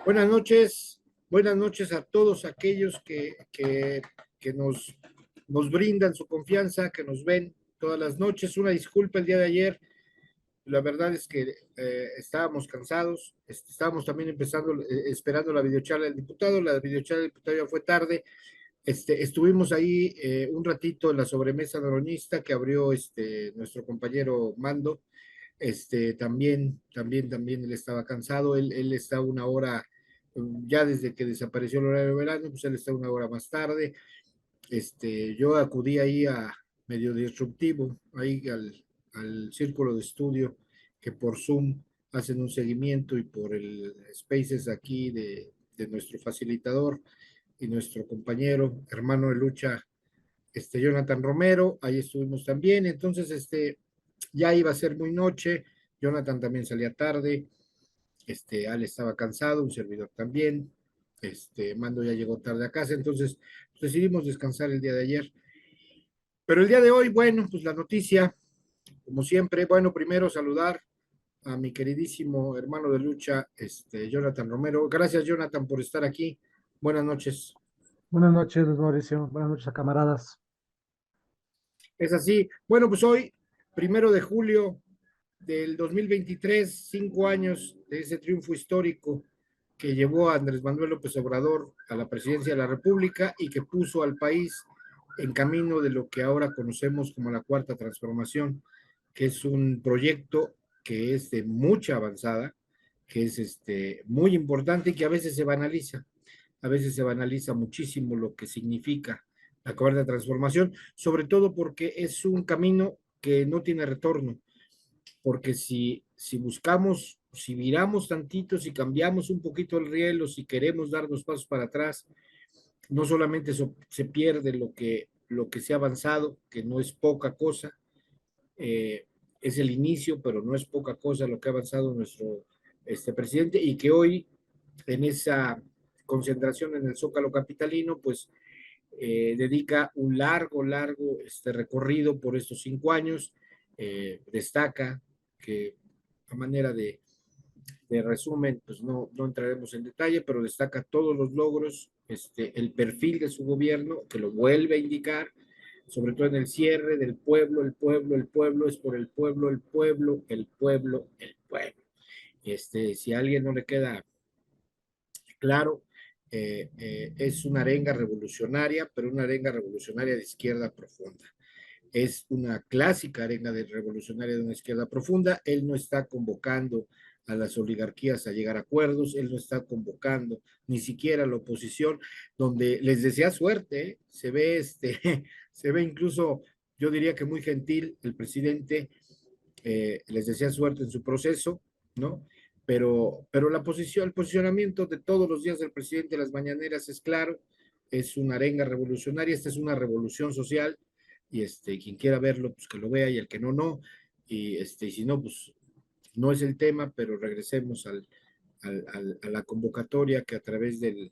buenas noches a todos aquellos que nos brindan su confianza, que nos ven todas las noches. Una disculpa el día de ayer, la verdad es que estábamos cansados, estábamos también esperando la videocharla del diputado, la videocharla del diputado ya fue tarde. Estuvimos ahí un ratito en la sobremesa noronista que abrió nuestro compañero Mando. También él estaba cansado, él está una hora, ya desde que desapareció el horario de verano, pues él está una hora más tarde. Yo acudí ahí a medio disruptivo, ahí al círculo de estudio que por Zoom hacen un seguimiento y por el Spaces aquí de nuestro facilitador y nuestro compañero, hermano de lucha, Jonathan Romero, ahí estuvimos también. Entonces, ya iba a ser muy noche, Jonathan también salía tarde, Al estaba cansado, un servidor también, Mando ya llegó tarde a casa, entonces pues, decidimos descansar el día de ayer. Pero el día de hoy, bueno, pues la noticia, como siempre, bueno, primero saludar a mi queridísimo hermano de lucha, Jonathan Romero. Gracias, Jonathan, por estar aquí. Buenas noches. Buenas noches, Luis Mauricio. Buenas noches a camaradas. Es así. Bueno, pues hoy, 1 de julio del 2023, 5 años de ese triunfo histórico que llevó a Andrés Manuel López Obrador a la presidencia de la República y que puso al país en camino de lo que ahora conocemos como la Cuarta Transformación, que es un proyecto que es de mucha avanzada, que es muy importante y que a veces se banaliza muchísimo lo que significa la Cuarta Transformación, sobre todo porque es un camino que no tiene retorno, porque si buscamos, si viramos tantito, si cambiamos un poquito el riel o si queremos dar 2 pasos para atrás, no solamente se pierde lo que se ha avanzado, que no es poca cosa, eh, es el inicio, pero no es poca cosa lo que ha avanzado nuestro presidente y que hoy en esa concentración en el Zócalo capitalino, pues dedica un largo recorrido por estos 5 años. Destaca que a manera de resumen, pues no entraremos en detalle, pero destaca todos los logros, el perfil de su gobierno, que lo vuelve a indicar, sobre todo en el cierre del pueblo, el pueblo, es por el pueblo, el pueblo, el pueblo, el pueblo. Si a alguien no le queda claro, es una arenga revolucionaria, pero una arenga revolucionaria de izquierda profunda. Es una clásica arenga de revolucionaria de una izquierda profunda. Él no está convocando a las oligarquías a llegar a acuerdos, él no está convocando ni siquiera a la oposición, donde les desea suerte, ¿eh? Se ve incluso, yo diría que muy gentil el presidente, les desea suerte en su proceso, ¿no? Pero el posicionamiento de todos los días del presidente de las mañaneras es claro, es una arenga revolucionaria, esta es una revolución social, y quien quiera verlo, pues que lo vea, y el que no, no, y si no, pues no es el tema, pero regresemos a la convocatoria que a través del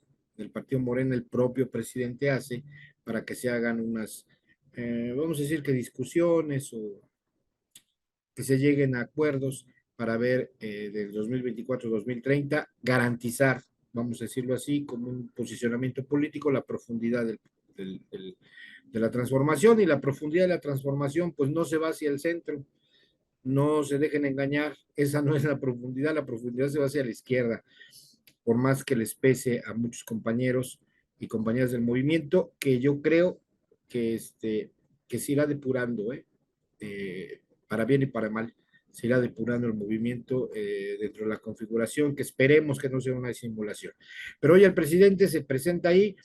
Partido Morena el propio presidente hace para que se hagan unas, vamos a decir que discusiones o que se lleguen a acuerdos para ver del 2024-2030, garantizar, vamos a decirlo así, como un posicionamiento político, la profundidad de la transformación, y la profundidad de la transformación pues no se va hacia el centro, no se dejen engañar, esa no es la profundidad se va hacia la izquierda, por más que les pese a muchos compañeros y compañeras del movimiento, que yo creo que se irá depurando, para bien y para mal, se irá depurando el movimiento dentro de la configuración, que esperemos que no sea una simulación. Pero hoy el presidente se presenta ahí,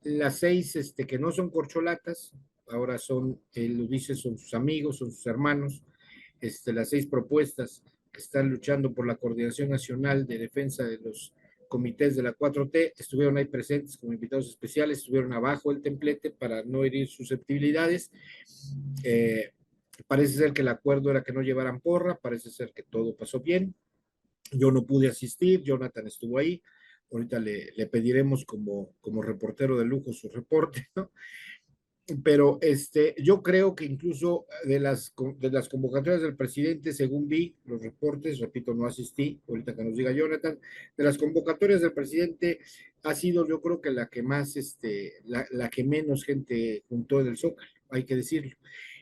las 6 que no son corcholatas, ahora son, él lo dice, son sus amigos, son sus hermanos, las 6 propuestas que están luchando por la coordinación nacional de defensa de los comités de la 4T, estuvieron ahí presentes como invitados especiales, estuvieron abajo el templete para no herir susceptibilidades. Parece ser que el acuerdo era que no llevaran porra, parece ser que todo pasó bien. Yo no pude asistir, Jonathan estuvo ahí, ahorita le pediremos como reportero de lujo su reporte, ¿no? pero yo creo que incluso de las convocatorias del presidente, según vi los reportes, repito, no asistí, ahorita que nos diga Jonathan, de las convocatorias del presidente ha sido yo creo que la que más, la que menos gente juntó en el Zócalo, hay que decirlo.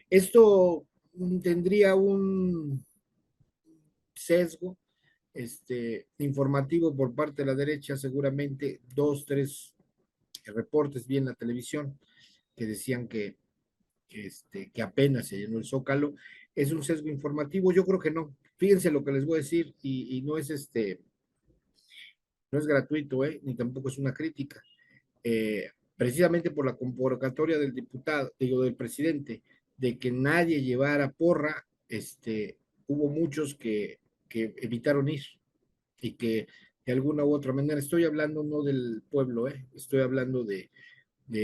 Esto tendría un sesgo informativo por parte de la derecha, seguramente dos, tres reportes vi en la televisión que decían que apenas se llenó el Zócalo. ¿Es un sesgo informativo? Yo creo que no. Fíjense lo que les voy a decir y no es no es gratuito, ni tampoco es una crítica. Precisamente por la convocatoria del diputado, digo, del presidente, de que nadie llevara porra, hubo muchos que evitaron ir y que de alguna u otra manera, estoy hablando no del pueblo, estoy hablando de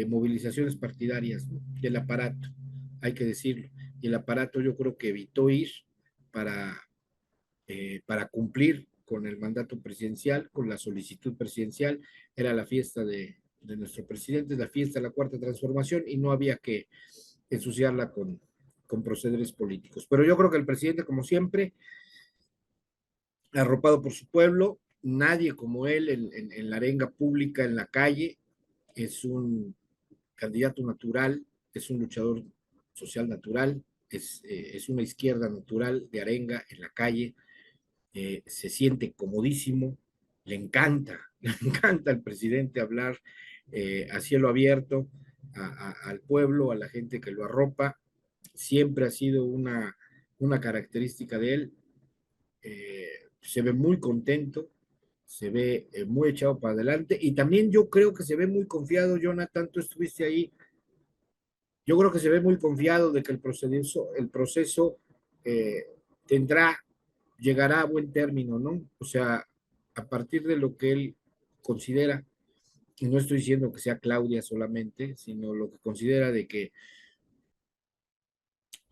movilizaciones partidarias, ¿no? Del aparato, hay que decirlo. Y el aparato yo creo que evitó ir para, para cumplir con el mandato presidencial, con la solicitud presidencial. Era la fiesta de nuestro presidente, la fiesta de la cuarta transformación y no había que ensuciarla con procederes políticos. Pero yo creo que el presidente, como siempre, arropado por su pueblo, nadie como él en la arenga pública, en la calle, es un candidato natural, es un luchador social natural, es una izquierda natural de arenga en la calle, se siente comodísimo, le encanta, le encanta al presidente hablar a cielo abierto al pueblo, a la gente que lo arropa, siempre ha sido una característica de él, se ve muy contento, se ve muy echado para adelante y también yo creo que se ve muy confiado, Jonathan, tú estuviste ahí, yo creo que se ve muy confiado de que el proceso eh, tendrá, llegará a buen término, ¿no? O sea, a partir de lo que él considera, y no estoy diciendo que sea Claudia solamente, sino lo que considera de que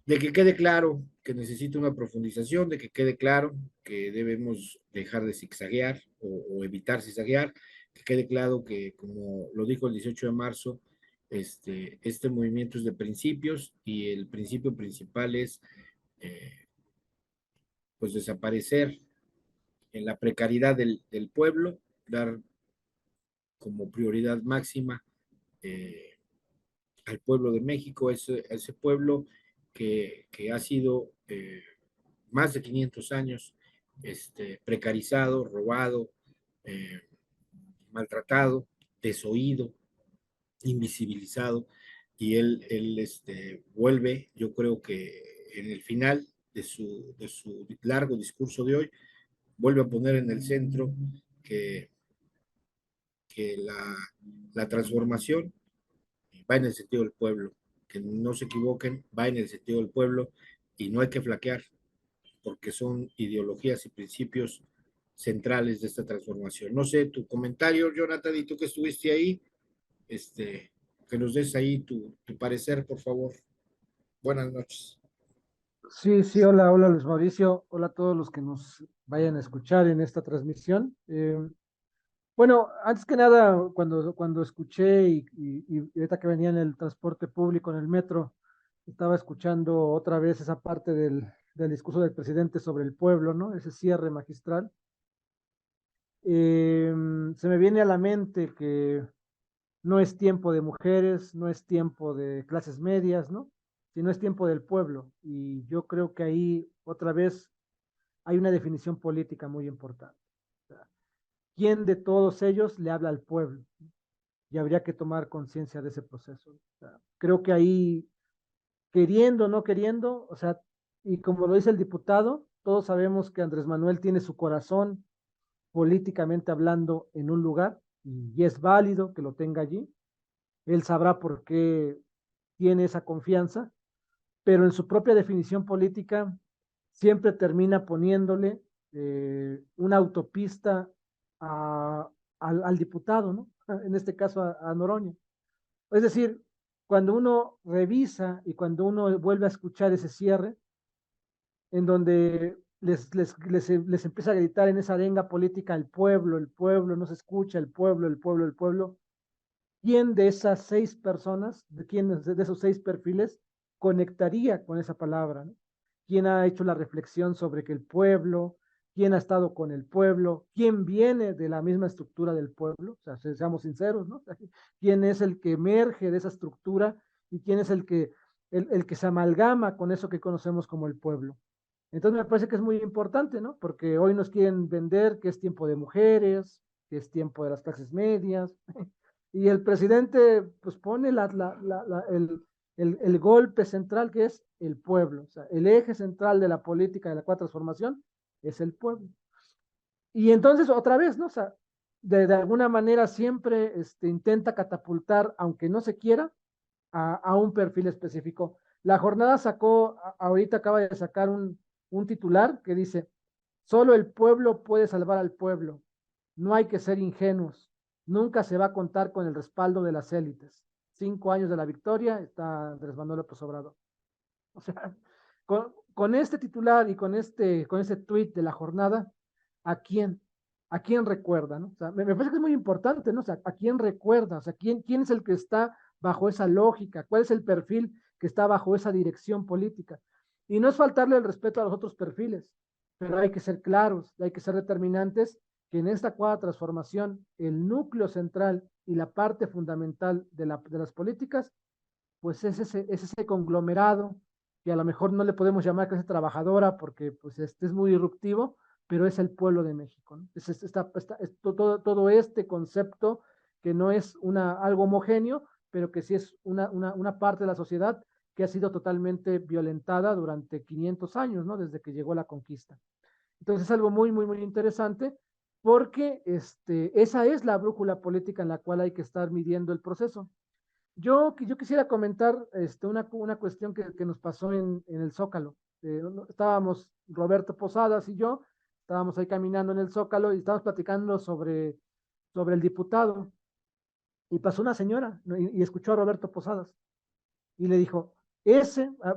quede claro que necesita una profundización, de que quede claro que debemos dejar de zigzaguear o evitar zigzaguear, que quede claro que, como lo dijo el 18 de marzo, este movimiento es de principios y el principio principal es pues desaparecer en la precariedad del pueblo, dar como prioridad máxima eh, al pueblo de México, ese pueblo que ha sido más de 500 años precarizado, robado, eh, maltratado, desoído, invisibilizado, y él vuelve, yo creo que en el final de su largo discurso de hoy, vuelve a poner en el centro que, que la transformación va en el sentido del pueblo, que no se equivoquen, va en el sentido del pueblo y no hay que flaquear, porque son ideologías y principios centrales de esta transformación. No sé, tu comentario, Jonathan, y tú que estuviste ahí, este, que nos des ahí tu parecer, por favor. Buenas noches. Sí, sí, hola, hola Luis Mauricio, hola a todos los que nos vayan a escuchar en esta transmisión. Bueno, antes que nada, cuando escuché y ahorita que venía en el transporte público, en el metro, estaba escuchando otra vez esa parte del discurso del presidente sobre el pueblo, ¿no? Ese cierre magistral. Se me viene a la mente que no es tiempo de mujeres, no es tiempo de clases medias, ¿no? Sino es tiempo del pueblo. Y yo creo que ahí otra vez hay una definición política muy importante. O sea, ¿quién de todos ellos le habla al pueblo? Y habría que tomar conciencia de ese proceso. O sea, creo que ahí, queriendo o no queriendo, o sea, y como lo dice el diputado, todos sabemos que Andrés Manuel tiene su corazón políticamente hablando en un lugar y es válido que lo tenga allí. Él sabrá por qué tiene esa confianza, pero en su propia definición política siempre termina poniéndole una autopista al diputado, ¿no? En este caso a Noroña. Es decir, cuando uno revisa y cuando uno vuelve a escuchar ese cierre, en donde les empieza a gritar en esa arenga política el pueblo no se escucha, el pueblo, el pueblo, el pueblo. ¿quién de esas 6 personas, de esos 6 perfiles, conectaría con esa palabra, ¿no? ¿Quién ha hecho la reflexión sobre que el pueblo, quién ha estado con el pueblo, quién viene de la misma estructura del pueblo? O sea, seamos sinceros, ¿no? ¿Quién es el que emerge de esa estructura y quién es el que se amalgama con eso que conocemos como el pueblo? Entonces me parece que es muy importante, ¿no? Porque hoy nos quieren vender que es tiempo de mujeres, que es tiempo de las clases medias, y el presidente pues pone el golpe central que es el pueblo. O sea, el eje central de la política de la cuarta transformación es el pueblo. Y entonces otra vez, ¿no? O sea, de alguna manera siempre intenta catapultar, aunque no se quiera, a un perfil específico. La jornada sacó, ahorita acaba de sacar un titular que dice, solo el pueblo puede salvar al pueblo. No hay que ser ingenuos. Nunca se va a contar con el respaldo de las élites. 5 años de la victoria está Andrés Manuel López Obrador. O sea, con este titular y con este tuit de la jornada, ¿a quién? ¿A quién recuerda? ¿No? O sea, me parece que es muy importante, ¿no? O sea, ¿a quién recuerda? O sea, ¿quién es el que está bajo esa lógica? ¿Cuál es el perfil que está bajo esa dirección política? Y no es faltarle el respeto a los otros perfiles, pero hay que ser claros, hay que ser determinantes que en esta cuarta transformación el núcleo central y la parte fundamental de las políticas pues es ese conglomerado que a lo mejor no le podemos llamar clase trabajadora porque pues es muy disruptivo, pero es el pueblo de México, ¿no? Todo este concepto que no es algo homogéneo, pero que sí es una parte de la sociedad que ha sido totalmente violentada durante 500 años, ¿no? Desde que llegó la conquista. Entonces es algo muy, muy, muy interesante porque esa es la brújula política en la cual hay que estar midiendo el proceso. Yo quisiera comentar una cuestión que nos pasó en el Zócalo. Estábamos, Roberto Posadas y yo, estábamos ahí caminando en el Zócalo y estábamos platicando sobre el diputado. Y pasó una señora, ¿no? y escuchó a Roberto Posadas y le dijo,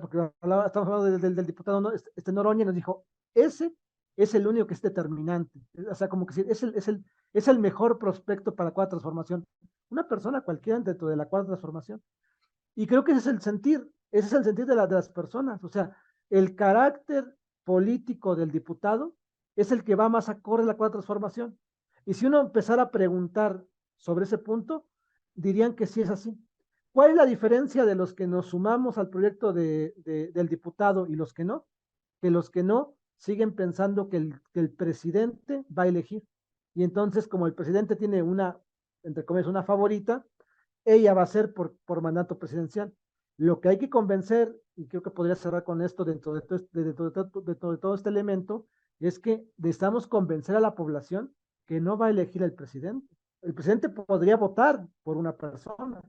porque estamos hablando del diputado, ¿no? Noroña, nos dijo, ese es el único que es determinante. O sea, como que sí, es el mejor prospecto para la cuarta transformación. Una persona cualquiera dentro de la cuarta transformación. Y creo que ese es el sentir de las personas. O sea, el carácter político del diputado es el que va más acorde a la cuarta transformación. Y si uno empezara a preguntar sobre ese punto, dirían que sí es así. ¿Cuál es la diferencia de los que nos sumamos al proyecto del diputado y los que no? Que los que no siguen pensando que el presidente va a elegir. Y entonces, como el presidente tiene entre comillas, una favorita, ella va a ser por mandato presidencial. Lo que hay que convencer, y creo que podría cerrar con esto dentro de todo este elemento, es que necesitamos convencer a la población que no va a elegir al presidente. El presidente podría votar por una persona,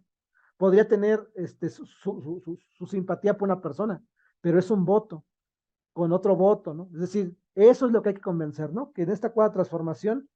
podría tener su simpatía por una persona, pero es un voto con otro voto, ¿no? Es decir, eso es lo que hay que convencer, ¿no? Que en esta cuarta transformación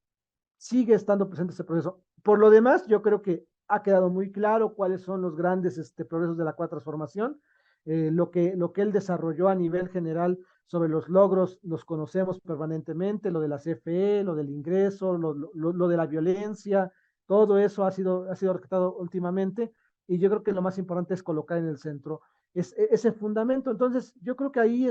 sigue estando presente ese proceso. Por lo demás, yo creo que ha quedado muy claro cuáles son los grandes progresos de la cuarta transformación. Lo que él desarrolló a nivel general sobre los logros los conocemos permanentemente, lo de la CFE, lo del ingreso, lo de la violencia, todo eso ha sido rescatado últimamente y yo creo que lo más importante es colocar en el centro ese fundamento. Entonces, yo creo que ahí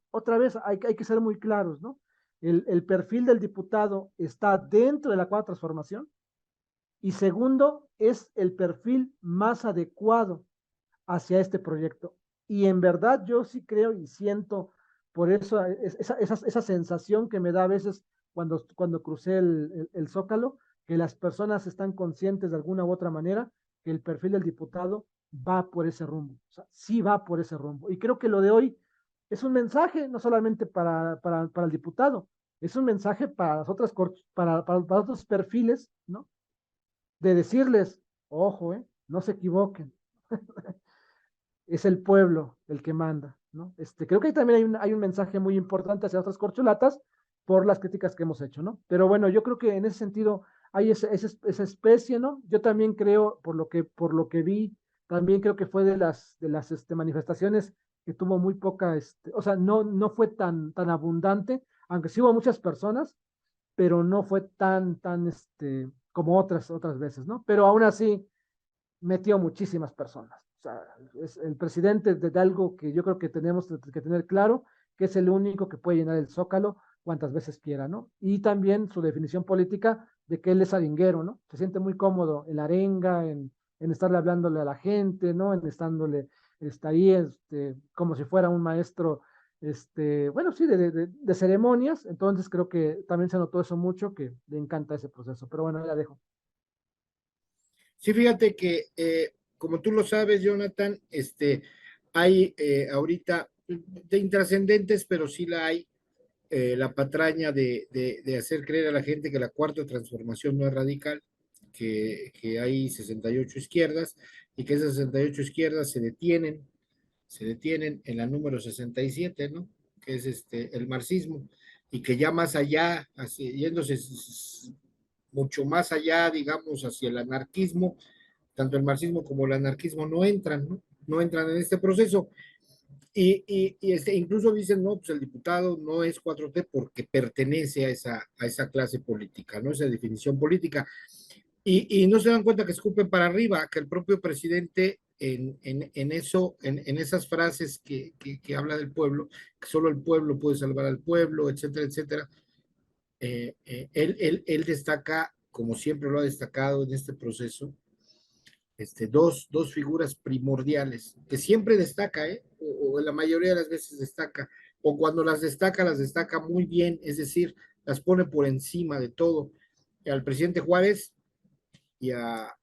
otra vez hay que ser muy claros, ¿no? El perfil del diputado está dentro de la cuarta transformación y segundo, es el perfil más adecuado hacia este proyecto. Y en verdad yo sí creo y siento por eso esa sensación que me da a veces cuando crucé el Zócalo, que las personas están conscientes de alguna u otra manera que el perfil del diputado va por ese rumbo, o sea, sí va por ese rumbo. Y creo que lo de hoy es un mensaje no solamente para el diputado, es un mensaje para las otras para otros perfiles, ¿no? De decirles, ojo, no se equivoquen, es el pueblo el que manda, ¿no? Creo que ahí también hay un mensaje muy importante hacia otras corcholatas por las críticas que hemos hecho, ¿no? Pero bueno, yo creo que en ese sentido hay esa especie, ¿no? Yo también creo, por lo que vi, también creo que fue de las manifestaciones que tuvo muy poca, o sea, no fue tan abundante, aunque sí hubo muchas personas, pero no fue tan, como otras veces, ¿no? Pero aún así, metió muchísimas personas. O sea, es el presidente de algo que yo creo que tenemos que tener claro, que es el único que puede llenar el Zócalo cuantas veces quiera, ¿no? Y también su definición política de que él es arenguero, ¿no? Se siente muy cómodo en la arenga, en estarle hablándole a la gente, ¿no? En estándole, está ahí, como si fuera un maestro, bueno, sí, de ceremonias. Entonces creo que también se notó eso mucho, que le encanta ese proceso. Pero bueno, ya dejo. Sí, fíjate que, como tú lo sabes, Jonathan, hay ahorita de intrascendentes, pero sí la hay, la patraña de hacer creer a la gente que la cuarta transformación no es radical, que hay 68 izquierdas y que esas 68 izquierdas se detienen en la número 67, ¿no? Que es el marxismo, y que ya más allá, yéndose mucho más allá, digamos, hacia el anarquismo, tanto el marxismo como el anarquismo no entran, ¿no? No entran en este proceso. Incluso dicen, no, pues el diputado no es 4T porque pertenece a esa clase política, ¿no? Esa definición política. Y no se dan cuenta que escupen para arriba, que el propio presidente en esas frases que habla del pueblo, que solo el pueblo puede salvar al pueblo, etcétera, etcétera, él destaca, como siempre lo ha destacado en este proceso, dos figuras primordiales, que siempre destaca, o la mayoría de las veces destaca, o cuando las destaca muy bien, es decir, las pone por encima de todo, al presidente Juárez y a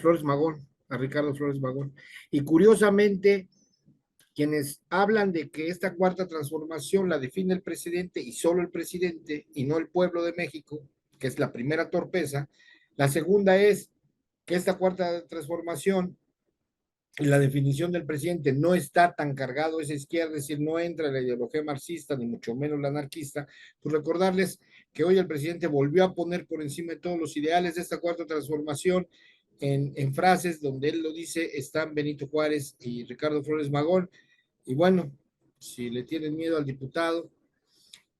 Flores Magón, a Ricardo Flores Magón. Y curiosamente, quienes hablan de que esta cuarta transformación la define el presidente y solo el presidente y no el pueblo de México, que es la primera torpeza, la segunda es que esta cuarta transformación y la definición del presidente no está tan cargado a esa izquierda, es decir, no entra la ideología marxista, ni mucho menos la anarquista, pues recordarles que hoy el presidente volvió a poner por encima de todos los ideales de esta cuarta transformación en frases donde él lo dice, están Benito Juárez y Ricardo Flores Magón, y bueno, si le tienen miedo al diputado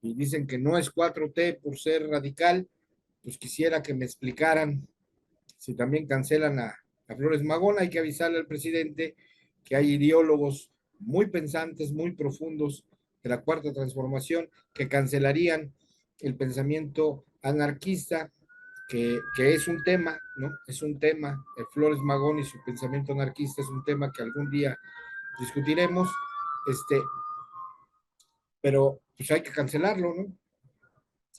y dicen que no es 4T por ser radical, pues quisiera que me explicaran si también cancelan a Flores Magón. Hay que avisarle al presidente que hay ideólogos muy pensantes, muy profundos de la cuarta transformación que cancelarían el pensamiento anarquista, que es un tema, ¿no? Es un tema, Flores Magón y su pensamiento anarquista es un tema que algún día discutiremos, pero pues hay que cancelarlo, ¿no?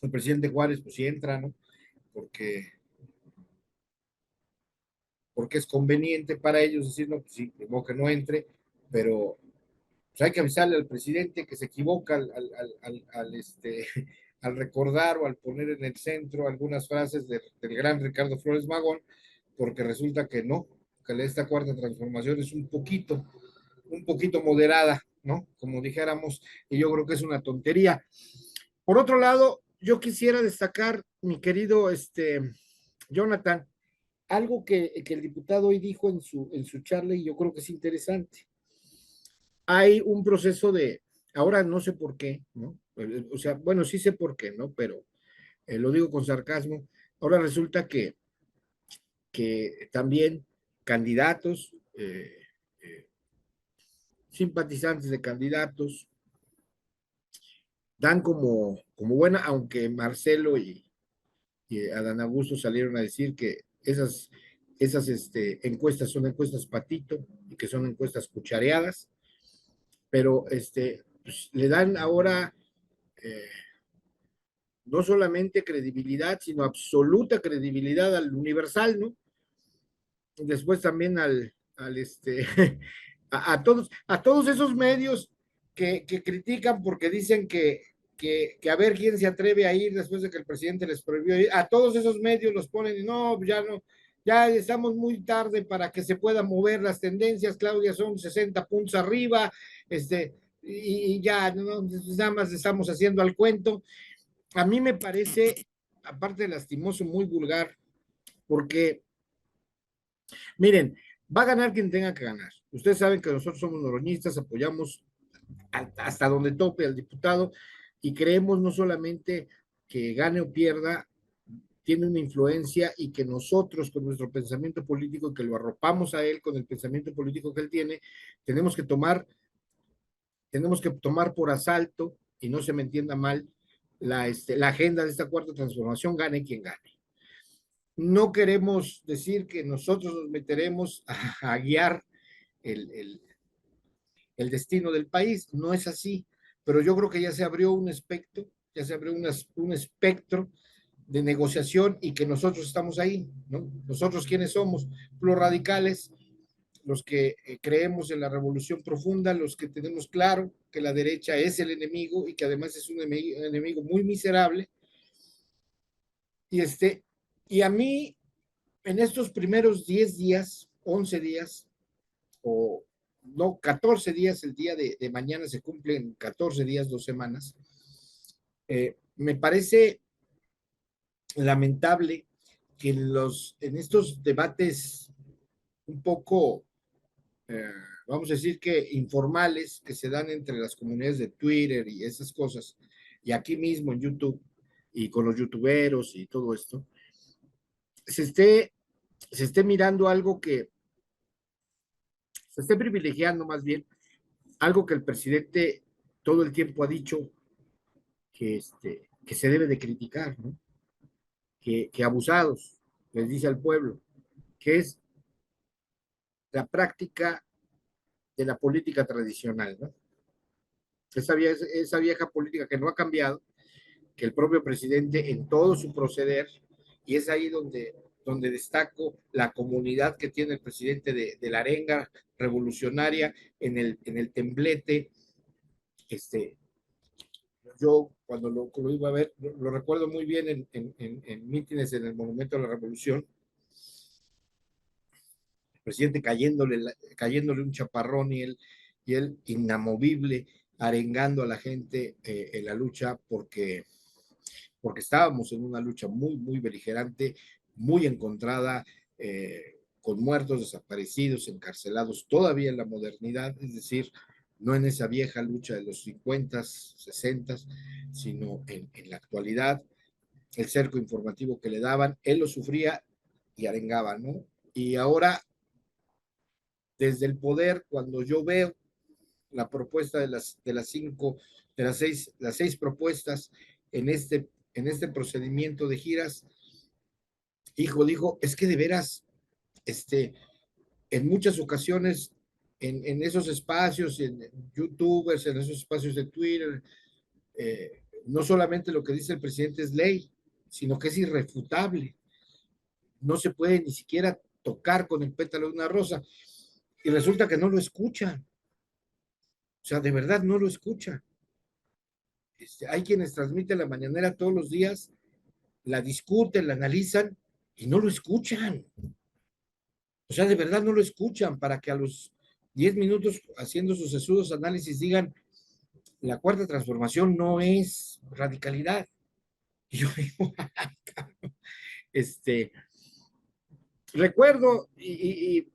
El presidente Juárez pues sí entra, ¿no? Porque porque es conveniente para ellos decir, no, pues sí, como que no entre, pero pues hay que avisarle al presidente que se equivoca al recordar o al poner en el centro algunas frases del gran Ricardo Flores Magón, porque resulta que no, que esta cuarta transformación es un poquito moderada, ¿no? Como dijéramos, y yo creo que es una tontería. Por otro lado, yo quisiera destacar, mi querido Jonathan, algo que el diputado hoy dijo en su charla y yo creo que es interesante. Hay un proceso ahora no sé por qué, ¿no? O sea, bueno, sí sé por qué, ¿no? Pero lo digo con sarcasmo. Ahora resulta que también candidatos, simpatizantes de candidatos, dan como buena, aunque Marcelo y Adán Augusto salieron a decir que esas encuestas son encuestas patito y que son encuestas cuchareadas, pero pues, le dan ahora eh, no solamente credibilidad, sino absoluta credibilidad al Universal, ¿no? Después también a todos esos medios que critican porque dicen que a ver quién se atreve a ir después de que el presidente les prohibió ir, a todos esos medios los ponen y no, ya no, ya estamos muy tarde para que se puedan mover las tendencias, Claudia, son 60 puntos arriba, y ya no, nada más estamos haciendo al cuento. A mí me parece, aparte de lastimoso, muy vulgar, porque miren, va a ganar quien tenga que ganar. Ustedes saben que nosotros somos noroñistas, apoyamos hasta donde tope al diputado y creemos no solamente que gane o pierda, tiene una influencia y que nosotros con nuestro pensamiento político y que lo arropamos a él con el pensamiento político que él tiene, tenemos que tomar, tenemos que tomar por asalto, y no se me entienda mal, la agenda de esta cuarta transformación, gane quien gane. No queremos decir que nosotros nos meteremos a guiar el destino del país, no es así, pero yo creo que ya se abrió un espectro, ya se abrió un espectro de negociación y que nosotros estamos ahí, ¿no? Nosotros, ¿quiénes somos? Los radicales, los que creemos en la revolución profunda, los que tenemos claro que la derecha es el enemigo y que además es un enemigo muy miserable. Y, y a mí, en estos primeros 10 días, 11 días, o no, 14 días, el día de mañana se cumplen 14 días, 2 semanas, me parece lamentable que en estos debates un poco, vamos a decir que informales, que se dan entre las comunidades de Twitter y esas cosas, y aquí mismo en YouTube, y con los youtuberos y todo esto, se esté, se esté mirando algo que, se esté privilegiando más bien, algo que el presidente todo el tiempo ha dicho que se debe de criticar, ¿no? Que abusados, les dice al pueblo, que es la práctica de la política tradicional, ¿no? Esa vieja política que no ha cambiado, que el propio presidente en todo su proceder, y es ahí donde destaco la comunidad que tiene el presidente de la arenga revolucionaria en el temblete. Yo cuando lo iba a ver, lo recuerdo muy bien en mítines en el Monumento a la Revolución, el presidente cayéndole un chaparrón y él inamovible, arengando a la gente en la lucha porque estábamos en una lucha muy, muy beligerante, muy encontrada, con muertos, desaparecidos, encarcelados, todavía en la modernidad, es decir, no en esa vieja lucha de los 50, 60, sino en la actualidad, el cerco informativo que le daban, él lo sufría y arengaba, ¿no? Y ahora, desde el poder, cuando yo veo la propuesta las seis propuestas en este procedimiento de giras, hijo, dijo, es que de veras, en muchas ocasiones, esos espacios, en youtubers, en esos espacios de Twitter, no solamente lo que dice el presidente es ley, sino que es irrefutable. No se puede ni siquiera tocar con el pétalo de una rosa. Y resulta que no lo escuchan. O sea, de verdad no lo escuchan. Hay quienes transmiten la mañanera todos los días, la discuten, la analizan y no lo escuchan. O sea, de verdad no lo escuchan para que a los 10 minutos haciendo sus sesudos análisis digan, la cuarta transformación no es radicalidad. Y yo digo, recuerdo y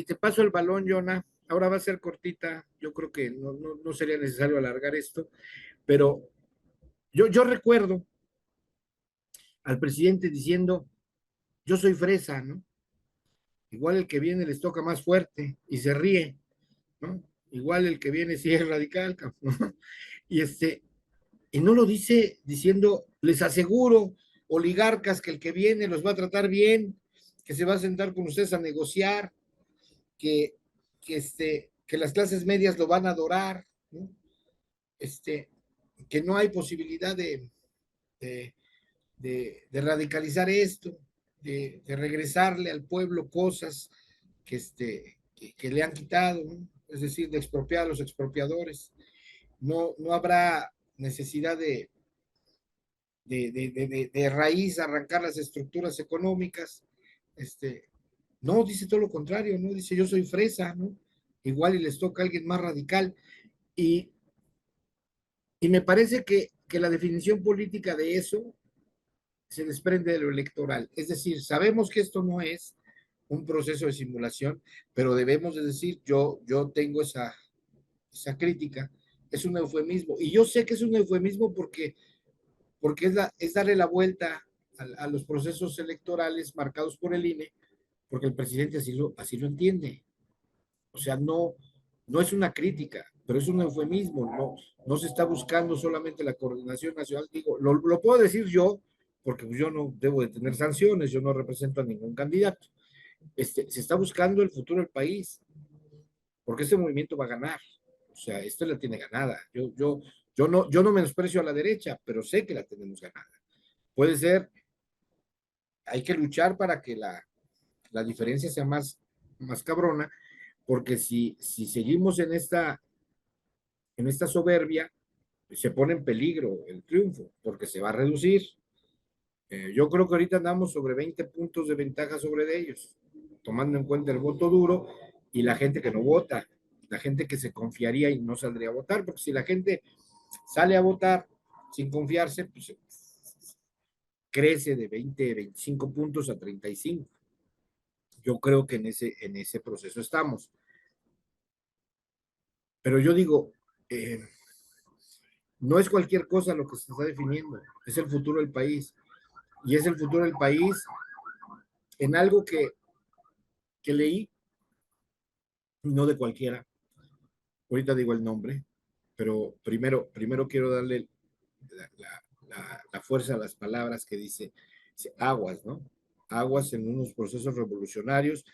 te paso el balón, Jonah. Ahora va a ser cortita, yo creo que no sería necesario alargar esto, pero yo recuerdo al presidente diciendo, yo soy fresa, ¿no? Igual el que viene les toca más fuerte y se ríe, ¿no? Igual el que viene sí es radical, ¿no? Y y no lo dice diciendo, les aseguro, oligarcas, que el que viene los va a tratar bien, que se va a sentar con ustedes a negociar, que, que las clases medias lo van a adorar, ¿no? Que no hay posibilidad de, de radicalizar esto, de regresarle al pueblo cosas que le han quitado, ¿no? Es decir, de expropiar a los expropiadores. No habrá necesidad de raíz arrancar las estructuras económicas. No, dice todo lo contrario, ¿no? Dice yo soy fresa, ¿no? Igual y les toca a alguien más radical. Y, y me parece que la definición política de eso se desprende de lo electoral. Es decir, sabemos que esto no es un proceso de simulación, pero debemos de decir, yo tengo esa crítica, es un eufemismo. Y yo sé que es un eufemismo porque es darle la vuelta a los procesos electorales marcados por el INE, porque el presidente así lo entiende. O sea, no es una crítica, pero es un eufemismo. No se está buscando solamente la coordinación nacional. Digo, lo puedo decir yo, porque yo no debo de tener sanciones, yo no represento a ningún candidato. Se está buscando el futuro del país, porque este movimiento va a ganar. O sea, esto la tiene ganada. Yo no menosprecio a la derecha, pero sé que la tenemos ganada. Puede ser, hay que luchar para que la diferencia sea más cabrona, porque si seguimos en esta soberbia, se pone en peligro el triunfo, porque se va a reducir. Yo creo que ahorita andamos sobre 20 puntos de ventaja sobre ellos, tomando en cuenta el voto duro y la gente que no vota, la gente que se confiaría y no saldría a votar, porque si la gente sale a votar sin confiarse, pues crece de 20, 25 puntos a 35. Yo creo que en ese proceso estamos. Pero yo digo, no es cualquier cosa lo que se está definiendo, es el futuro del país. Y es el futuro del país en algo que leí, no de cualquiera. Ahorita digo el nombre, pero primero quiero darle la fuerza a las palabras que dice aguas, ¿no? Aguas en unos procesos revolucionarios,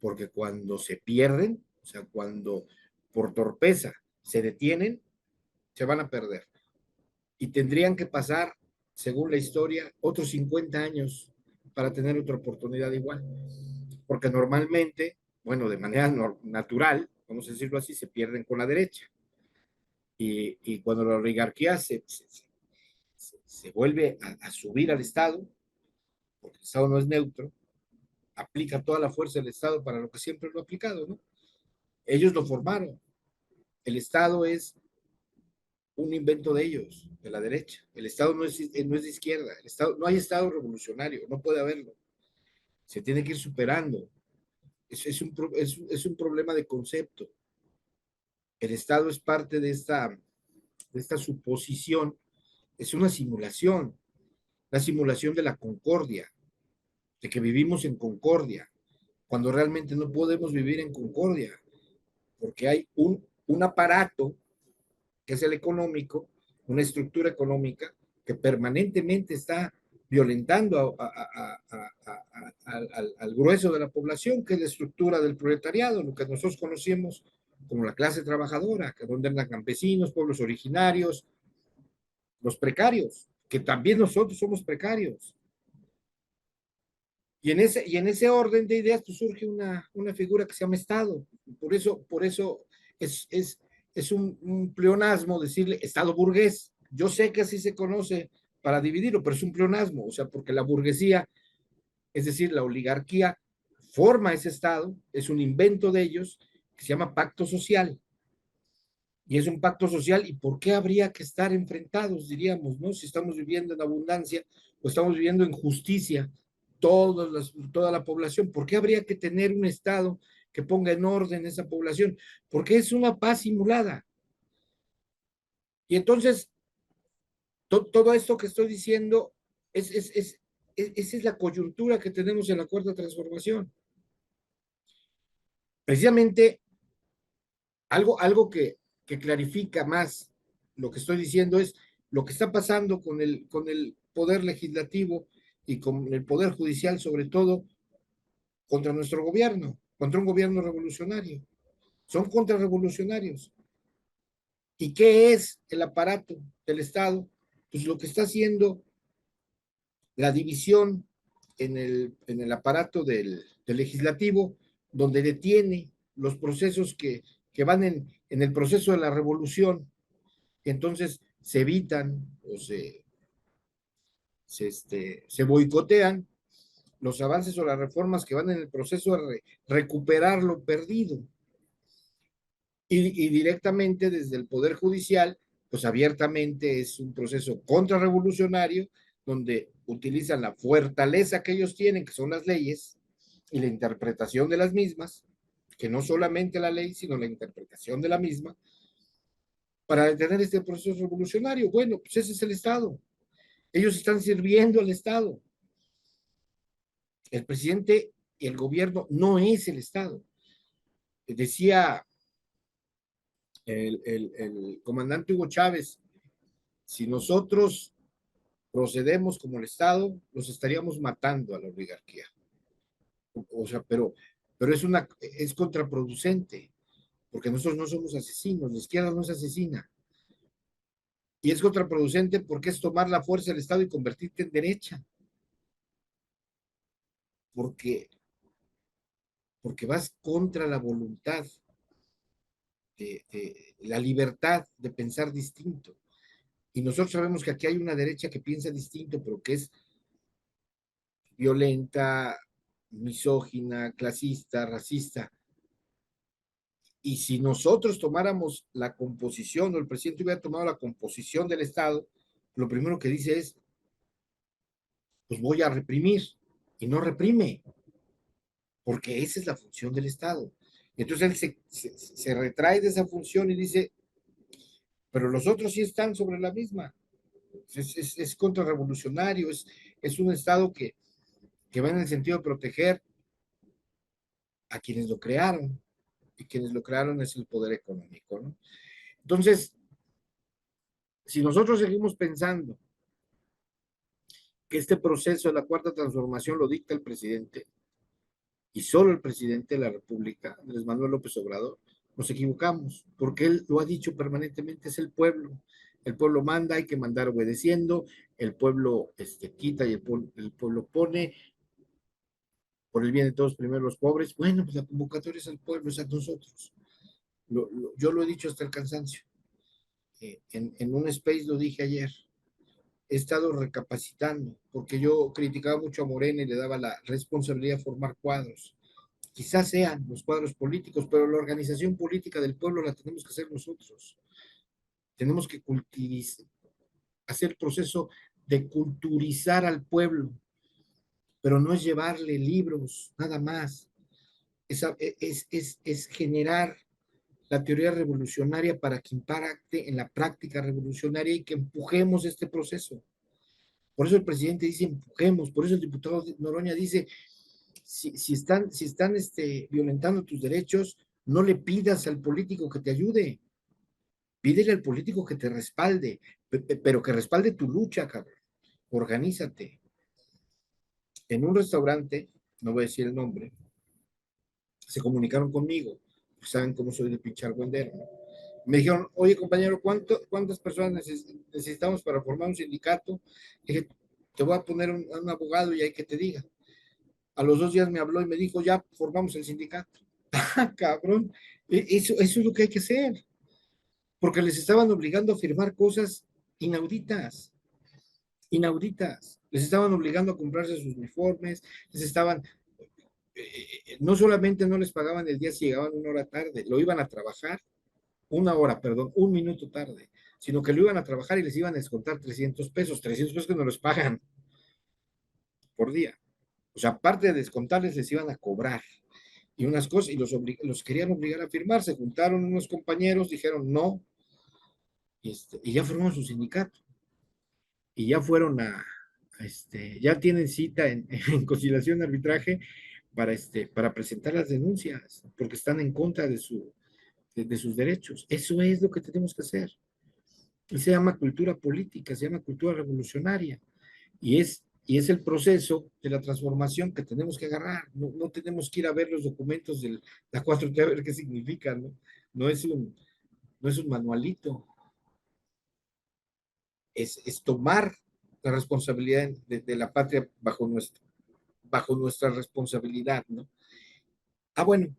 porque cuando se pierden, o sea, cuando por torpeza se detienen, se van a perder. Y tendrían que pasar, según la historia, otros 50 años para tener otra oportunidad igual. Porque normalmente, bueno, de manera natural, vamos a decirlo así, se pierden con la derecha. Y cuando la oligarquía se vuelve a subir al Estado, porque el Estado no es neutro, aplica toda la fuerza del Estado para lo que siempre lo ha aplicado, ¿no? Ellos lo formaron. El Estado es un invento de ellos, de la derecha. El Estado no es de izquierda. El Estado, no hay Estado revolucionario, no puede haberlo. Se tiene que ir superando. Es un problema de concepto. El Estado es parte de esta suposición, es una simulación, la simulación de la concordia, de que vivimos en concordia, cuando realmente no podemos vivir en concordia, porque hay un aparato que es el económico, una estructura económica que permanentemente está violentando al grueso de la población, que es la estructura del proletariado, lo que nosotros conocemos como la clase trabajadora, que donde andan campesinos, pueblos originarios, los precarios, que también nosotros somos precarios. Y en ese orden de ideas pues, surge una figura que se llama Estado. Por eso es un pleonasmo decirle Estado burgués. Yo sé que así se conoce para dividirlo, pero es un pleonasmo, o sea, porque la burguesía, es decir, la oligarquía, forma ese Estado, es un invento de ellos que se llama pacto social. Y es un pacto social, ¿y por qué habría que estar enfrentados, diríamos, ¿no? Si estamos viviendo en abundancia o estamos viviendo en justicia, toda la población, ¿por qué habría que tener un Estado que ponga en orden esa población? Porque es una paz simulada. Y entonces, todo esto que estoy diciendo, esa es la coyuntura que tenemos en la cuarta transformación. Precisamente, algo que clarifica más lo que estoy diciendo es lo que está pasando con el poder legislativo y con el poder judicial, sobre todo, contra nuestro gobierno, contra un gobierno revolucionario. Son contrarrevolucionarios. ¿Y qué es el aparato del Estado? Pues lo que está haciendo la división en el aparato del legislativo, donde detiene los procesos que van en el proceso de la revolución, y entonces se evitan o se boicotean los avances o las reformas que van en el proceso de recuperar lo perdido. Y directamente desde el Poder Judicial, pues abiertamente es un proceso contrarrevolucionario donde utilizan la fortaleza que ellos tienen, que son las leyes, y la interpretación de las mismas, que no solamente la ley, sino la interpretación de la misma, para detener este proceso revolucionario. Bueno, pues ese es el Estado. Ellos están sirviendo al Estado. El presidente y el gobierno no es el Estado. Decía el comandante Hugo Chávez, si nosotros procedemos como el Estado, los estaríamos matando a la oligarquía. O sea, pero es contraproducente, porque nosotros no somos asesinos, la izquierda no es asesina. Y es contraproducente porque es tomar la fuerza del Estado y convertirte en derecha. Porque, porque vas contra la voluntad de la libertad de pensar distinto. Y nosotros sabemos que aquí hay una derecha que piensa distinto, pero que es violenta, misógina, clasista, racista. Y si nosotros tomáramos la composición, o el presidente hubiera tomado la composición del Estado, lo primero que dice es, pues voy a reprimir, y no reprime, porque esa es la función del Estado. Entonces él se retrae de esa función y dice, pero los otros sí están sobre la misma. Es contrarrevolucionario, es un Estado que va en el sentido de proteger a quienes lo crearon, y quienes lo crearon es el poder económico, ¿no? Entonces, si nosotros seguimos pensando que este proceso de la cuarta transformación lo dicta el presidente, y solo el presidente de la República, Andrés Manuel López Obrador, nos equivocamos, porque él lo ha dicho permanentemente, es el pueblo manda, hay que mandar obedeciendo, el pueblo quita y el pueblo pone, por el bien de todos, primero los pobres. Bueno, pues la convocatoria es al pueblo, es a nosotros. Yo lo he dicho hasta el cansancio. En un space lo dije ayer, he estado recapacitando, porque yo criticaba mucho a Morena y le daba la responsabilidad de formar cuadros. Quizás sean los cuadros políticos, pero la organización política del pueblo la tenemos que hacer nosotros. Tenemos que hacer el proceso de culturizar al pueblo, pero no es llevarle libros, nada más. Es generar la teoría revolucionaria para que impacte en la práctica revolucionaria y que empujemos este proceso. Por eso el presidente dice empujemos, por eso el diputado Noroña dice, si están violentando tus derechos, no le pidas al político que te ayude, pídele al político que te respalde, pero que respalde tu lucha, cabrón. Organízate. En un restaurante, no voy a decir el nombre, se comunicaron conmigo, saben cómo soy de pinchar guendero, ¿no? Me dijeron, oye compañero, ¿cuántas personas necesitamos para formar un sindicato? Dije, te voy a poner un abogado y hay que te diga. A los 2 días me habló y me dijo, ya formamos el sindicato. Ah, cabrón, eso es lo que hay que hacer, porque les estaban obligando a firmar cosas inauditas, inauditas. Les estaban obligando a comprarse sus uniformes, les estaban, no solamente no les pagaban el día si llegaban 1 hora tarde, lo iban a trabajar 1 hora, perdón, 1 minuto tarde, sino que lo iban a trabajar y les iban a descontar 300 pesos, 300 pesos que no los pagan por día. O sea, aparte de descontarles, les iban a cobrar. Y unas cosas, y los querían obligar a firmar. Se juntaron unos compañeros, dijeron no, y ya formaron su sindicato. Y ya fueron ya tienen cita en conciliación de arbitraje para presentar las denuncias, porque están en contra de sus derechos. Eso es lo que tenemos que hacer. Y se llama cultura política, se llama cultura revolucionaria. Y es el proceso de la transformación que tenemos que agarrar. No tenemos que ir a ver los documentos de la 4T a ver qué significan, ¿no? No es un, no es un manualito, es tomar la responsabilidad de la patria bajo nuestra responsabilidad, ¿no? Bueno,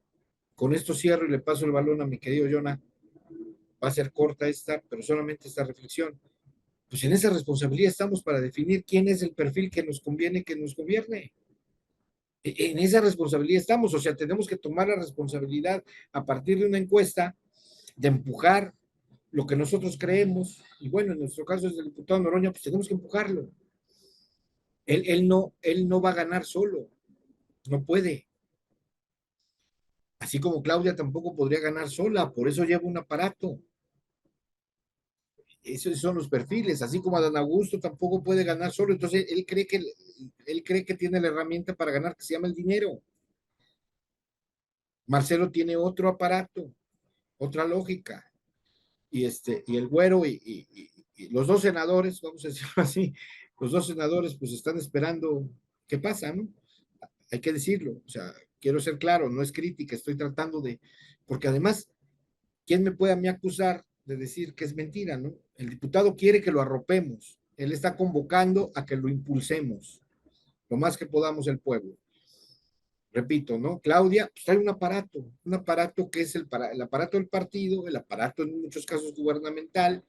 con esto cierro y le paso el balón a mi querido Jonah. Va a ser corta pero solamente esta reflexión. Pues en esa responsabilidad estamos para definir quién es el perfil que nos conviene que nos gobierne. En esa responsabilidad estamos, o sea, tenemos que tomar la responsabilidad a partir de una encuesta de empujar lo que nosotros creemos, y bueno, en nuestro caso es el diputado Noroña, pues tenemos que empujarlo. Él no va a ganar solo, no puede. Así como Claudia tampoco podría ganar sola, por eso lleva un aparato. esos son los perfiles, así como Adán Augusto tampoco puede ganar solo, entonces él cree que tiene la herramienta para ganar que se llama el dinero. Marcelo tiene otro aparato, otra lógica, y el güero y los dos senadores, vamos a decirlo así, los dos senadores pues están esperando qué pasa, ¿no? Hay que decirlo, o sea, quiero ser claro, no es crítica, estoy tratando de, porque además, ¿quién me puede a mí acusar de decir que es mentira, ¿no? El diputado quiere que lo arropemos, él está convocando a que lo impulsemos, lo más que podamos el pueblo. Repito, ¿no? Claudia, pues hay un aparato que es el aparato del partido, el aparato en muchos casos gubernamental,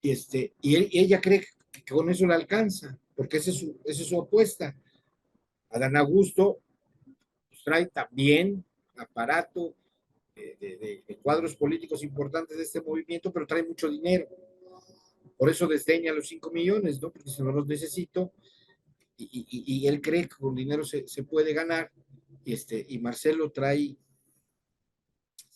y ella cree que con eso le alcanza, porque esa es su apuesta. Adán Augusto pues, trae también aparato de cuadros políticos importantes de este movimiento, pero trae mucho dinero. Por eso desdeña los 5 millones, ¿no? Porque si no los necesito, y él cree que con dinero se puede ganar, y Marcelo trae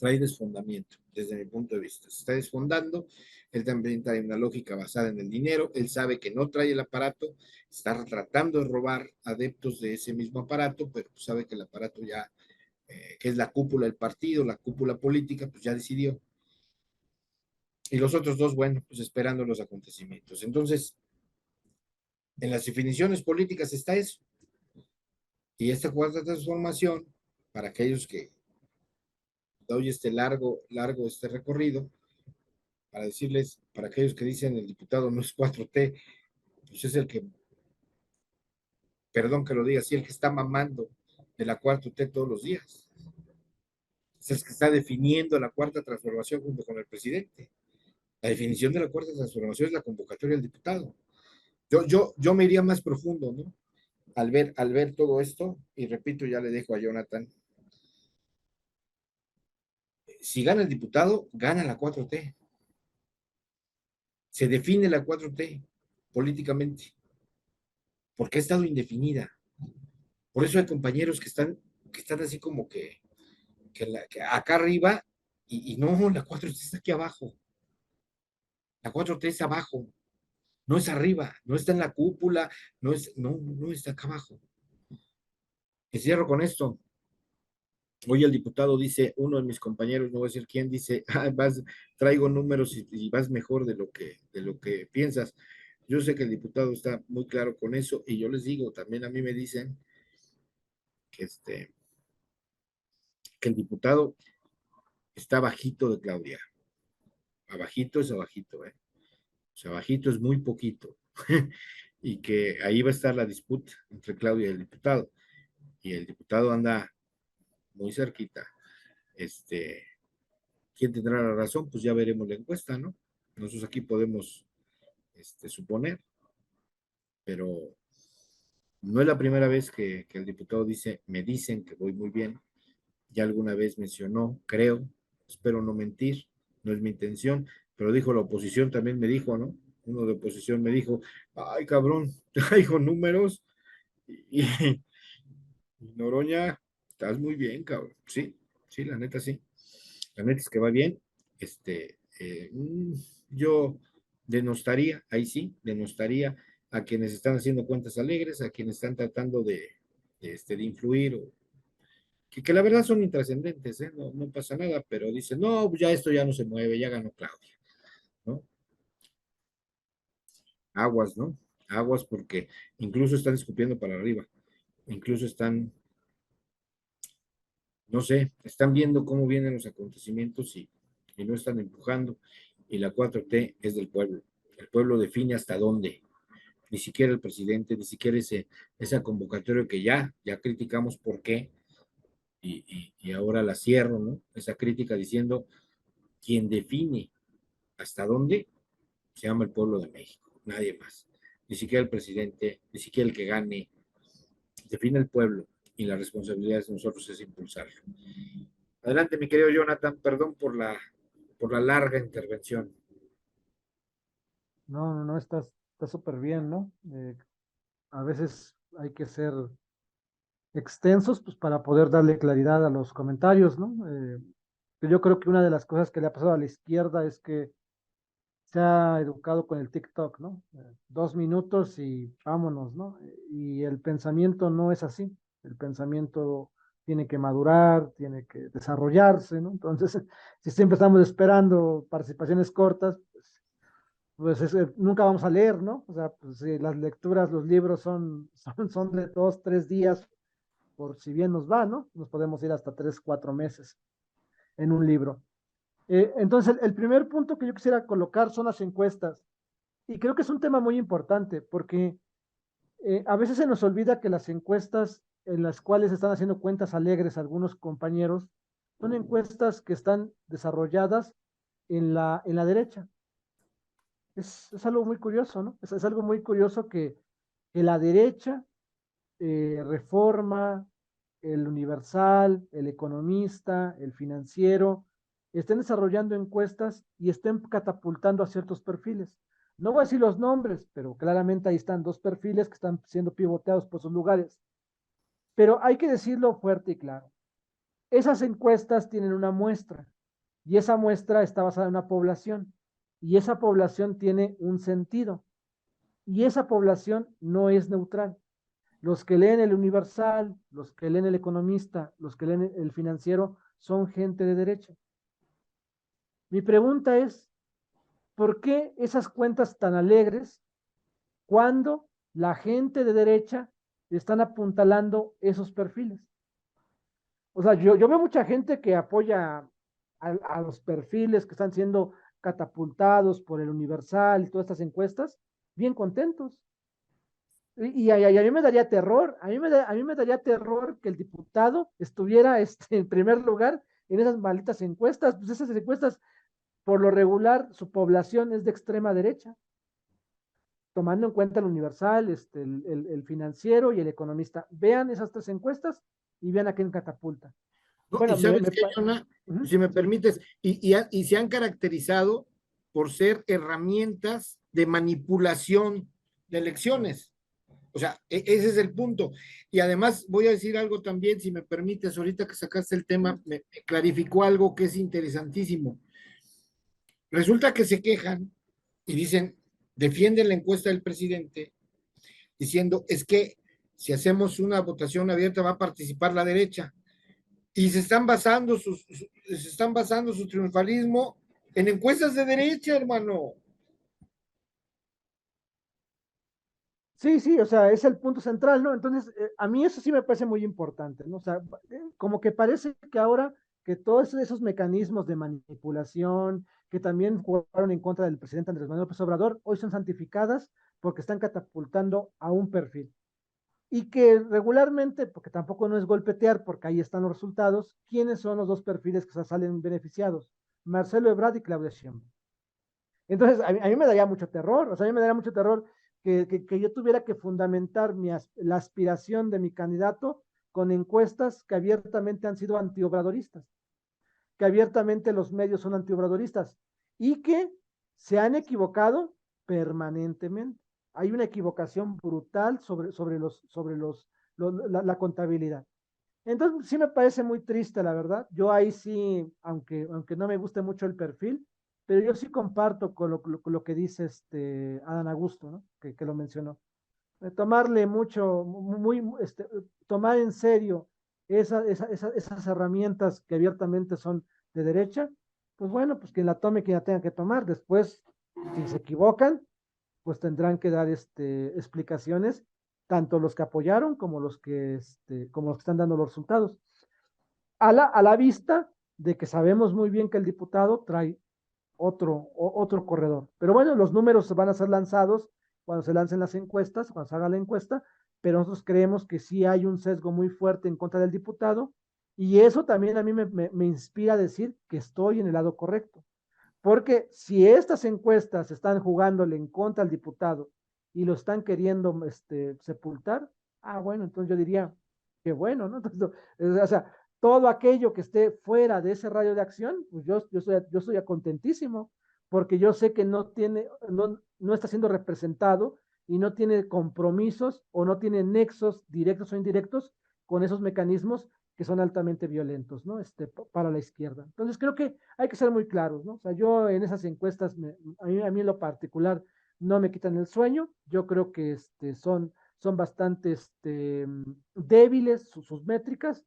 desfondamiento, desde mi punto de vista. Se está desfondando, él también trae una lógica basada en el dinero, él sabe que no trae el aparato, está tratando de robar adeptos de ese mismo aparato, pero sabe que el aparato ya, que es la cúpula del partido, la cúpula política, pues ya decidió. Y los otros dos, bueno, pues esperando los acontecimientos. Entonces, en las definiciones políticas está eso. Y esta cuarta transformación, para aquellos que doy este largo este recorrido, para decirles, para aquellos que dicen el diputado no es 4T, pues es el que, perdón que lo diga así, el que está mamando de la 4T todos los días. Es el que está definiendo la cuarta transformación junto con el presidente. La definición de la cuarta transformación es la convocatoria del diputado. Yo me iría más profundo, ¿no? Al ver todo esto, y repito, ya le dejo a Jonathan, si gana el diputado, gana la 4T. Se define la 4T políticamente, porque ha estado indefinida. Por eso hay compañeros que están así como que acá arriba, y no, la 4T está aquí abajo. La 4T es abajo, no es arriba, no está en la cúpula, no está acá abajo. Y cierro con esto. Hoy el diputado dice, uno de mis compañeros, no voy a decir quién, dice, ah, traigo números y vas mejor de lo que piensas. Yo sé que el diputado está muy claro con eso y yo les digo, también a mí me dicen que, que el diputado está bajito de Claudia. Abajito es abajito, ¿eh? O sea, bajito es muy poquito. Y que ahí va a estar la disputa entre Claudia y el diputado. Y el diputado anda muy cerquita. Este, ¿Quién tendrá la razón? Pues ya veremos la encuesta, ¿no? Nosotros aquí podemos suponer, pero no es la primera vez que el diputado dice, me dicen que voy muy bien. Ya alguna vez mencionó, creo, espero no mentir, no es mi intención, pero dijo la oposición, también me dijo, ¿no? Uno de oposición me dijo, ay cabrón, traigo números y Noroña, estás muy bien, cabrón. Sí, sí, la neta sí. La neta es que va bien. Yo denostaría, ahí sí, denostaría a quienes están haciendo cuentas alegres, a quienes están tratando de influir, que la verdad son intrascendentes, ¿eh? No pasa nada, pero dicen, no, pues ya esto ya no se mueve, ya ganó Claudia, ¿no? Aguas, ¿no? Aguas porque incluso están escupiendo para arriba, incluso están, no sé, están viendo cómo vienen los acontecimientos y no están empujando. Y la 4T es del pueblo. El pueblo define hasta dónde. Ni siquiera el presidente, ni siquiera esa convocatoria que ya criticamos por qué, y ahora la cierro, ¿no? Esa crítica diciendo, quien define hasta dónde se llama el pueblo de México, nadie más. Ni siquiera el presidente, ni siquiera el que gane, define el pueblo y la responsabilidad de nosotros es impulsarlo. Adelante, mi querido Jonathan, perdón por la larga intervención. No, está súper bien, ¿no? A veces hay que ser extensos pues, para poder darle claridad a los comentarios, ¿no? Yo creo que una de las cosas que le ha pasado a la izquierda es que se ha educado con el TikTok, ¿no? 2 minutos y vámonos, ¿no? Y el pensamiento no es así. El pensamiento tiene que madurar, tiene que desarrollarse, ¿no? Entonces, si siempre estamos esperando participaciones cortas, nunca vamos a leer, ¿no? O sea, pues si las lecturas, los libros son de 2, 3 días, por si bien nos va, ¿no? Nos podemos ir hasta 3, 4 meses en un libro. Entonces, el primer punto que yo quisiera colocar son las encuestas. Y creo que es un tema muy importante porque a veces se nos olvida que las encuestas en las cuales están haciendo cuentas alegres algunos compañeros son encuestas que están desarrolladas en la derecha. Es algo muy curioso, ¿no? Es algo muy curioso que la derecha, Reforma, el Universal, el Economista, el Financiero, estén desarrollando encuestas y estén catapultando a ciertos perfiles. No voy a decir los nombres, pero claramente ahí están dos perfiles que están siendo pivoteados por sus lugares. Pero hay que decirlo fuerte y claro. Esas encuestas tienen una muestra y esa muestra está basada en una población y esa población tiene un sentido y esa población no es neutral. Los que leen el Universal, los que leen el Economista, los que leen el Financiero, son gente de derecha. Mi pregunta es, ¿por qué esas cuentas tan alegres cuando la gente de derecha están apuntalando esos perfiles? O sea, yo veo mucha gente que apoya a los perfiles que están siendo catapultados por el Universal y todas estas encuestas, bien contentos. Y a mí me daría terror, a mí me daría terror que el diputado estuviera en primer lugar en esas malditas encuestas. Pues esas encuestas, por lo regular, su población es de extrema derecha, tomando en cuenta el Universal, el Financiero y el Economista. Vean esas tres encuestas y vean a quién catapulta. ¿No? Y Bueno, sabes qué, Jonah, uh-huh. si me permites, y se han caracterizado por ser herramientas de manipulación de elecciones. O sea, ese es el punto. Y además voy a decir algo también, si me permites, ahorita que sacaste el tema, me clarificó algo que es interesantísimo. Resulta que se quejan y dicen, defienden la encuesta del presidente, diciendo, es que si hacemos una votación abierta va a participar la derecha. Y se están basando su triunfalismo en encuestas de derecha, hermano. Sí, sí, o sea, es el punto central, ¿no? Entonces, a mí eso sí me parece muy importante, ¿no? O sea, como que parece que ahora que todos esos mecanismos de manipulación que también jugaron en contra del presidente Andrés Manuel López Obrador, hoy son santificadas porque están catapultando a un perfil. Y que regularmente, porque tampoco no es golpetear, porque ahí están los resultados, ¿quiénes son los dos perfiles que salen beneficiados? Marcelo Ebrard y Claudia Sheinbaum. Entonces, a mí me daría mucho terror, o sea, a mí me daría mucho terror que yo tuviera que fundamentar la aspiración de mi candidato con encuestas que abiertamente han sido antiobradoristas, que abiertamente los medios son antiobradoristas y que se han equivocado permanentemente. Hay una equivocación brutal sobre la contabilidad. Entonces, sí me parece muy triste, la verdad. Yo ahí sí, aunque no me guste mucho el perfil, pero yo sí comparto con lo que dice Adán Augusto, ¿no? Que lo mencionó. Tomarle mucho, tomar en serio esas herramientas que abiertamente son de derecha, pues bueno, pues quien la tome, quien la tenga que tomar. Después, si se equivocan, pues tendrán que dar explicaciones, tanto los que apoyaron como los que están dando los resultados. A la vista de que sabemos muy bien que el diputado trae otro corredor. Pero bueno, los números van a ser lanzados cuando se lancen las encuestas, cuando se haga la encuesta, pero nosotros creemos que sí hay un sesgo muy fuerte en contra del diputado y eso también a mí me inspira a decir que estoy en el lado correcto. Porque si estas encuestas están jugándole en contra al diputado y lo están queriendo sepultar, bueno, entonces yo diría que bueno, ¿no? Entonces, o sea, todo aquello que esté fuera de ese radio de acción, pues yo estoy contentísimo, porque yo sé que no está siendo representado y no tiene compromisos o no tiene nexos directos o indirectos con esos mecanismos que son altamente violentos, ¿no? Para la izquierda. Entonces creo que hay que ser muy claros, ¿no? O sea, yo en esas encuestas, a mí en lo particular no me quitan el sueño, yo creo que son bastante débiles sus métricas,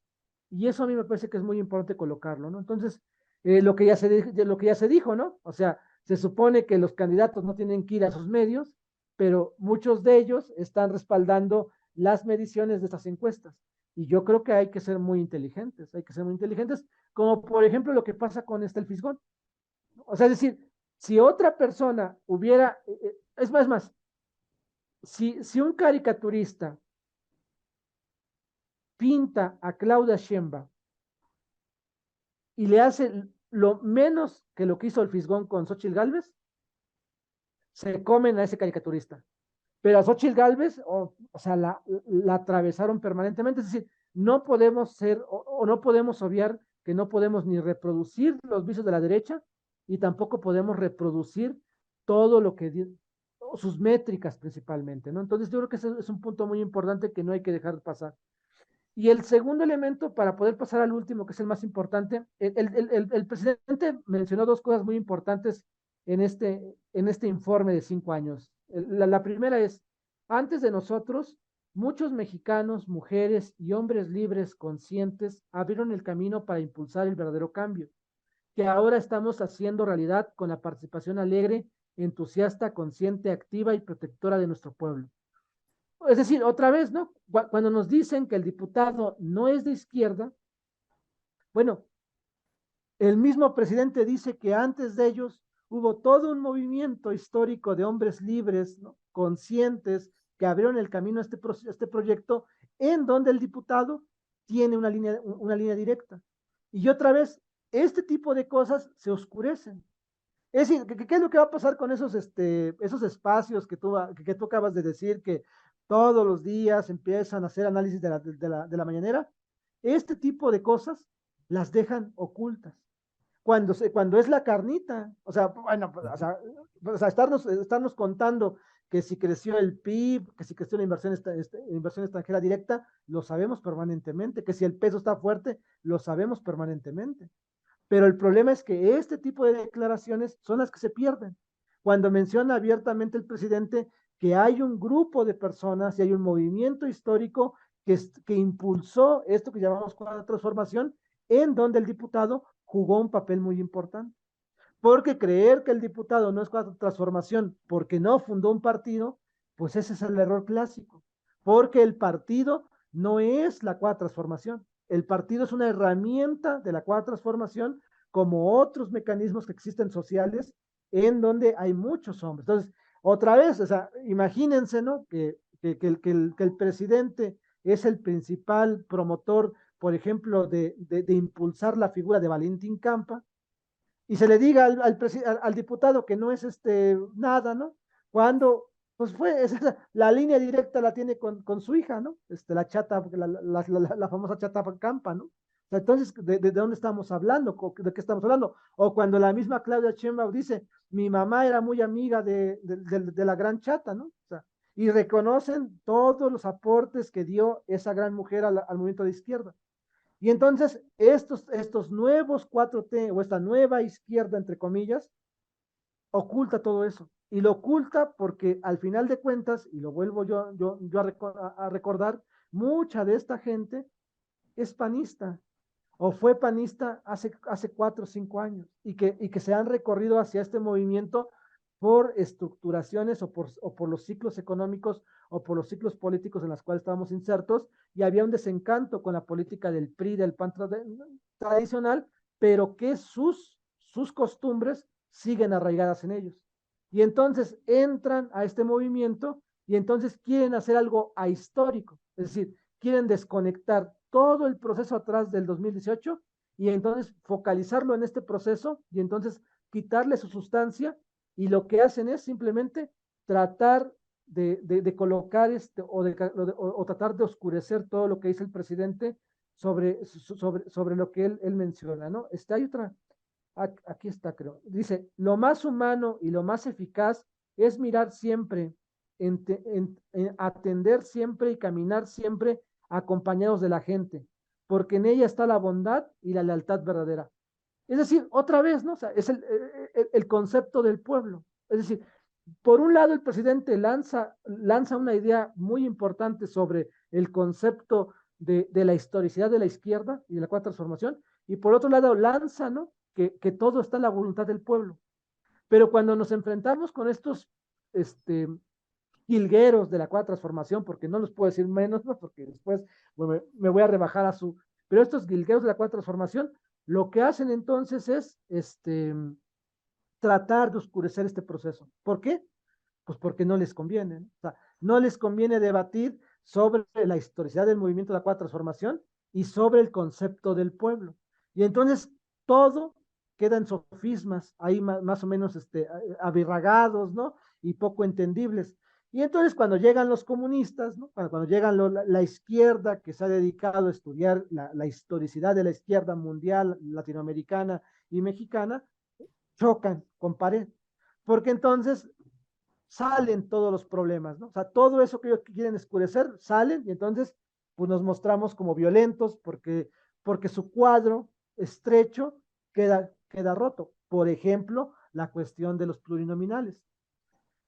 y eso a mí me parece que es muy importante colocarlo, ¿no? Entonces, lo que ya se dijo, ¿no? O sea, se supone que los candidatos no tienen que ir a sus medios, pero muchos de ellos están respaldando las mediciones de estas encuestas. Y yo creo que hay que ser muy inteligentes, como por ejemplo lo que pasa con el Fisgón. O sea, es decir, si otra persona hubiera, es más, si un caricaturista pinta a Claudia Sheinbaum y le hace lo menos que lo que hizo el Fisgón con Xochitl Gálvez, se comen a ese caricaturista. Pero a Xochitl Gálvez, o sea, la atravesaron permanentemente, es decir, no podemos ser o no podemos obviar que no podemos ni reproducir los vicios de la derecha y tampoco podemos reproducir todo lo que sus métricas principalmente, ¿no? Entonces yo creo que ese es un punto muy importante que no hay que dejar pasar. Y el segundo elemento, para poder pasar al último, que es el más importante, el presidente mencionó dos cosas muy importantes en este informe de 5 años. La primera es, antes de nosotros, muchos mexicanos, mujeres y hombres libres conscientes abrieron el camino para impulsar el verdadero cambio, que ahora estamos haciendo realidad con la participación alegre, entusiasta, consciente, activa y protectora de nuestro pueblo. Es decir, otra vez, ¿no? Cuando nos dicen que el diputado no es de izquierda, bueno, el mismo presidente dice que antes de ellos hubo todo un movimiento histórico de hombres libres, ¿no? Conscientes, que abrieron el camino a este proyecto, en donde el diputado tiene una línea directa. Y otra vez, este tipo de cosas se oscurecen. Es decir, ¿qué es lo que va a pasar con esos espacios que tú acabas de decir, que todos los días empiezan a hacer análisis de la mañanera? Este tipo de cosas las dejan ocultas. Cuando es la carnita, o sea, bueno, o sea, estarnos contando que si creció el PIB, que si creció la inversión extranjera directa, lo sabemos permanentemente, que si el peso está fuerte, lo sabemos permanentemente. Pero el problema es que este tipo de declaraciones son las que se pierden. Cuando menciona abiertamente el presidente que hay un grupo de personas y hay un movimiento histórico que impulsó esto que llamamos cuarta transformación, en donde el diputado jugó un papel muy importante. Porque creer que el diputado no es cuarta transformación porque no fundó un partido, pues ese es el error clásico. Porque el partido no es la cuarta transformación. El partido es una herramienta de la cuarta transformación, como otros mecanismos que existen sociales en donde hay muchos hombres. Entonces, otra vez, o sea, imagínense, ¿no? Que el presidente es el principal promotor, por ejemplo, de impulsar la figura de Valentín Campa, y se le diga al diputado que no es nada, ¿no? Cuando, pues la línea directa la tiene con su hija, ¿no? La chata, la famosa chata Campa, ¿no? O sea, entonces, ¿de dónde estamos hablando? ¿De qué estamos hablando? O cuando la misma Claudia Sheinbaum dice, mi mamá era muy amiga de la gran chata, ¿no? O sea, y reconocen todos los aportes que dio esa gran mujer al movimiento de izquierda. Y entonces estos nuevos 4T o esta nueva izquierda, entre comillas, oculta todo eso. Y lo oculta porque al final de cuentas, y lo vuelvo yo a recordar, mucha de esta gente es panista o fue panista hace 4 o 5 años y que se han recorrido hacia este movimiento por estructuraciones o por los ciclos económicos o por los ciclos políticos en los cuales estábamos insertos, y había un desencanto con la política del PRI, del PAN tradicional, pero que sus costumbres siguen arraigadas en ellos. Y entonces entran a este movimiento y entonces quieren hacer algo ahistórico, es decir, quieren desconectar todo el proceso atrás del 2018 y entonces focalizarlo en este proceso y entonces quitarle su sustancia, y lo que hacen es simplemente tratar de colocar o tratar de oscurecer todo lo que dice el presidente sobre lo que él menciona, ¿no? Hay otra, aquí está, creo. Dice, lo más humano y lo más eficaz es mirar siempre, atender siempre y caminar siempre acompañados de la gente, porque en ella está la bondad y la lealtad verdadera. Es decir, otra vez, ¿no? O sea, es el concepto del pueblo. Es decir, por un lado el presidente lanza una idea muy importante sobre el concepto de la historicidad de la izquierda y de la cuarta transformación, y por otro lado lanza, ¿no? Que todo está en la voluntad del pueblo. Pero cuando nos enfrentamos con estos jilgueros de la cuarta transformación, porque no los puedo decir menos, ¿no? Porque después me voy a rebajar a su... Pero estos jilgueros de la cuarta transformación, lo que hacen entonces es tratar de oscurecer este proceso. ¿Por qué? Pues porque no les conviene, ¿no? O sea, no les conviene debatir sobre la historicidad del movimiento de la cuarta transformación y sobre el concepto del pueblo. Y entonces todo queda en sofismas, ahí más o menos abirragados, ¿no? Y poco entendibles. Y entonces cuando llegan los comunistas, ¿no? Cuando llegan la izquierda que se ha dedicado a estudiar la historicidad de la izquierda mundial, latinoamericana y mexicana, chocan con pared. Porque entonces salen todos los problemas, ¿no? O sea, todo eso que ellos quieren oscurecer, salen y entonces pues nos mostramos como violentos porque su cuadro estrecho queda roto. Por ejemplo, la cuestión de los plurinominales.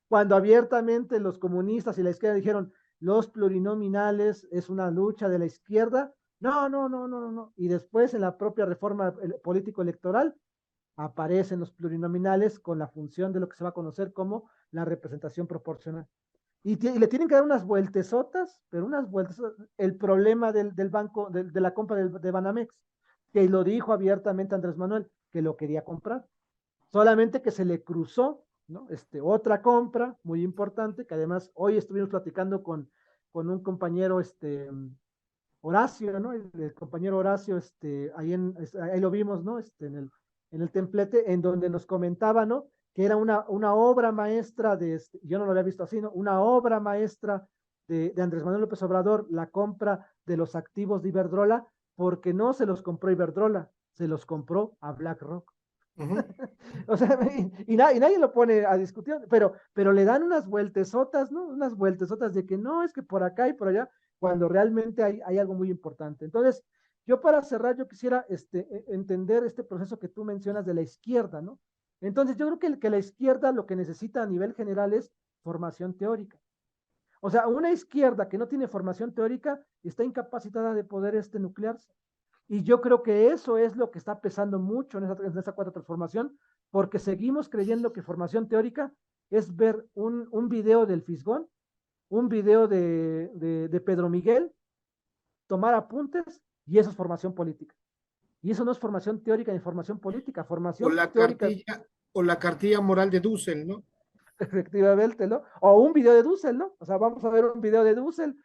Cuando abiertamente los comunistas y la izquierda dijeron, los plurinominales es una lucha de la izquierda, no, no, no, no, no. Y después en la propia reforma político-electoral aparecen los plurinominales con la función de lo que se va a conocer como la representación proporcional. Y le tienen que dar unas vueltesotas, pero unas vueltas. El problema del banco, de la compra de Banamex, que lo dijo abiertamente Andrés Manuel, que lo quería comprar. Solamente que se le cruzó, ¿no? Otra compra muy importante, que además hoy estuvimos platicando con un compañero, Horacio, ¿no? El compañero Horacio, ahí lo vimos, ¿no? En el templete, en donde nos comentaba, ¿no? Que era una obra maestra yo no lo había visto así, ¿no? Una obra maestra de Andrés Manuel López Obrador, la compra de los activos de Iberdrola, porque no se los compró Iberdrola, se los compró a BlackRock. Uh -huh. O sea, y nadie lo pone a discutir, pero le dan unas vueltesotas, ¿no? Unas vueltesotas de que no, es que por acá y por allá, cuando realmente hay algo muy importante. Entonces, yo para cerrar, yo quisiera entender este proceso que tú mencionas de la izquierda, ¿no? Entonces, yo creo que la izquierda lo que necesita a nivel general es formación teórica. O sea, una izquierda que no tiene formación teórica está incapacitada de poder nuclearse. Y yo creo que eso es lo que está pesando mucho en esa cuarta transformación, porque seguimos creyendo que formación teórica es ver un video del Fisgón, un video de Pedro Miguel, tomar apuntes, y eso es formación política. Y eso no es formación teórica ni formación política, O formación la teórica cartilla, o la cartilla moral de Dussel, ¿no? efectivamente, ¿no? O un video de Dussel, ¿no? O sea, vamos a ver un video de Dussel.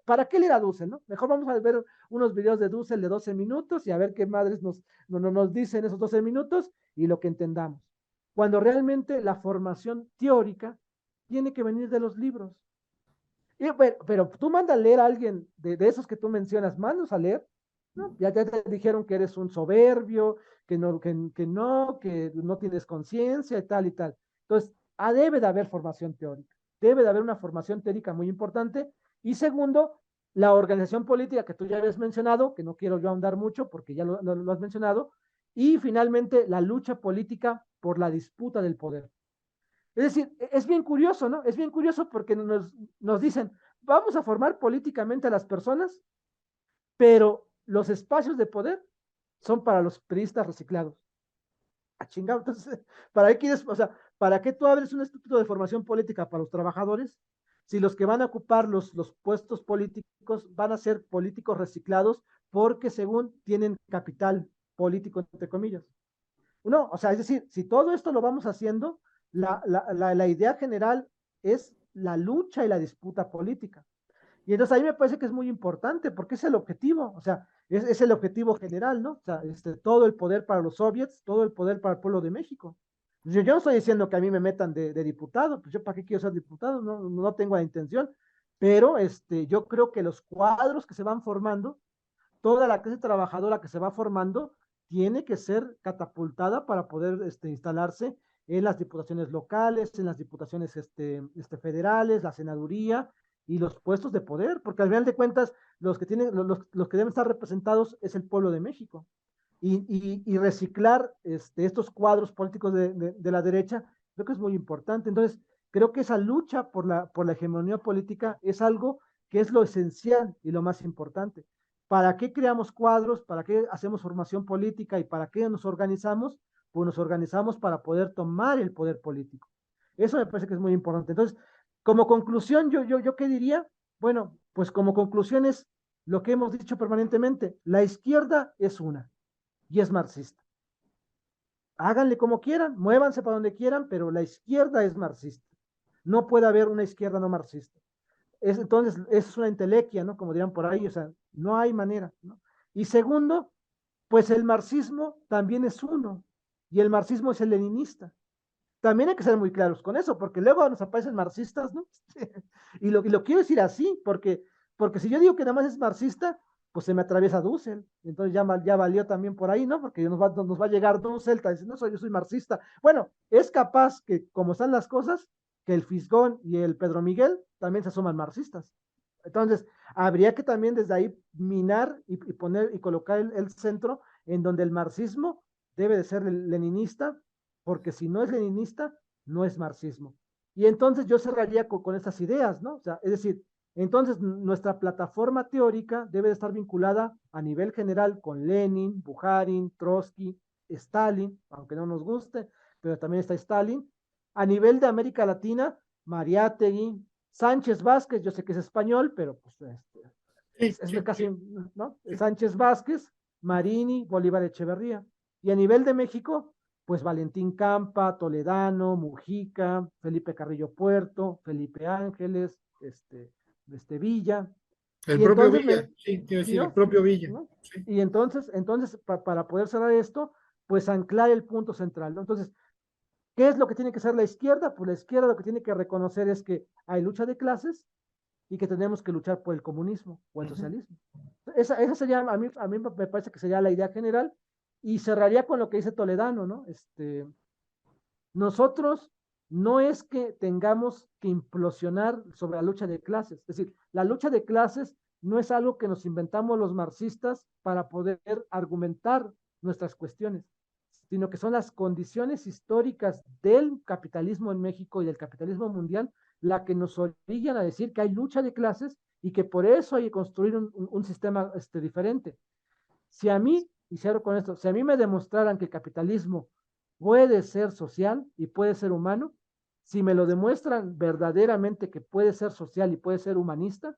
¿Para qué leer a Dussel, no? Mejor vamos a ver unos videos de Dussel de 12 minutos y a ver qué madres nos dicen esos 12 minutos y lo que entendamos. Cuando realmente la formación teórica tiene que venir de los libros. Pero tú mandas a leer a alguien de esos que tú mencionas, mandas a leer, ¿no? Ya te dijeron que eres un soberbio, que no tienes conciencia y tal y tal. Entonces, debe de haber formación teórica, debe de haber una formación teórica muy importante. Y segundo, la organización política que tú ya habías mencionado, que no quiero yo ahondar mucho porque ya lo has mencionado. Y finalmente, la lucha política por la disputa del poder. Es decir, es bien curioso, ¿no? Es bien curioso porque nos dicen, vamos a formar políticamente a las personas, pero los espacios de poder son para los periodistas reciclados. A chingado, entonces, ¿para qué quieres, o sea, para qué tú abres un instituto de formación política para los trabajadores si los que van a ocupar los puestos políticos van a ser políticos reciclados porque según tienen capital político, entre comillas? No, o sea, es decir, si todo esto lo vamos haciendo, la idea general es la lucha y la disputa política. Y entonces ahí me parece que es muy importante porque es el objetivo, o sea, es el objetivo general, ¿no? O sea, todo el poder para los soviets, todo el poder para el pueblo de México. Yo no estoy diciendo que a mí me metan de diputado, pues yo para qué quiero ser diputado, no tengo la intención, pero yo creo que los cuadros que se van formando, toda la clase trabajadora que se va formando, tiene que ser catapultada para poder instalarse en las diputaciones locales, en las diputaciones federales, la senaduría, y los puestos de poder, porque al final de cuentas los que tienen, los que deben estar representados es el pueblo de México. Y reciclar estos cuadros políticos de la derecha, creo que es muy importante. Entonces, creo que esa lucha por la hegemonía política es algo que es lo esencial y lo más importante. ¿Para qué creamos cuadros? ¿Para qué hacemos formación política? ¿Y para qué nos organizamos? Pues nos organizamos para poder tomar el poder político. Eso me parece que es muy importante. Entonces, como conclusión, yo ¿qué diría? Bueno, pues como conclusión es lo que hemos dicho permanentemente, la izquierda es una y es marxista. Háganle como quieran, muévanse para donde quieran, pero la izquierda es marxista. No puede haber una izquierda no marxista. Entonces, es una entelequia, ¿no? Como dirán por ahí, o sea, no hay manera, ¿no? Y segundo, pues el marxismo también es uno, y el marxismo es el leninista. También hay que ser muy claros con eso, porque luego nos aparecen marxistas, ¿no? Y lo quiero decir así, porque si yo digo que nada más es marxista, pues se me atraviesa Dussel. Entonces ya valió también por ahí, ¿no? Porque nos va a llegar Dussel, está diciendo, no, yo soy marxista. Bueno, es capaz que, como están las cosas, que el Fisgón y el Pedro Miguel también se asuman marxistas. Entonces, habría que también desde ahí minar y poner y colocar el centro en donde el marxismo debe de ser leninista, porque si no es leninista, no es marxismo. Y entonces yo cerraría con estas ideas, ¿no? O sea, es decir, entonces nuestra plataforma teórica debe de estar vinculada a nivel general con Lenin, Bukharin, Trotsky, Stalin, aunque no nos guste, pero también está Stalin. A nivel de América Latina, Mariátegui, Sánchez Vázquez, yo sé que es español, pero pues Sí, es sí, casi, sí, ¿no? sí. Sánchez Vázquez, Marini, Bolívar Echeverría. Y a nivel de México, pues Valentín Campa, Toledano, Mujica, Felipe Carrillo Puerto, Felipe Ángeles, Villa. El Y propio entonces, Villa, sí, quiero ¿sí, decir, el no? propio Villa. ¿No? Sí. Y entonces para poder cerrar esto, pues anclar el punto central, ¿no? Entonces, ¿qué es lo que tiene que hacer la izquierda? Pues la izquierda lo que tiene que reconocer es que hay lucha de clases y que tenemos que luchar por el comunismo o el Ujú. socialismo. Esa sería, a mí me parece que sería la idea general y cerraría con lo que dice Toledano, ¿no? Nosotros no es que tengamos que implosionar sobre la lucha de clases, es decir, la lucha de clases no es algo que nos inventamos los marxistas para poder argumentar nuestras cuestiones, sino que son las condiciones históricas del capitalismo en México y del capitalismo mundial la que nos orillan a decir que hay lucha de clases y que por eso hay que construir un sistema diferente. Si a mí, y cierro con esto, si a mí me demostraran que el capitalismo puede ser social y puede ser humano, si me lo demuestran verdaderamente que puede ser social y puede ser humanista,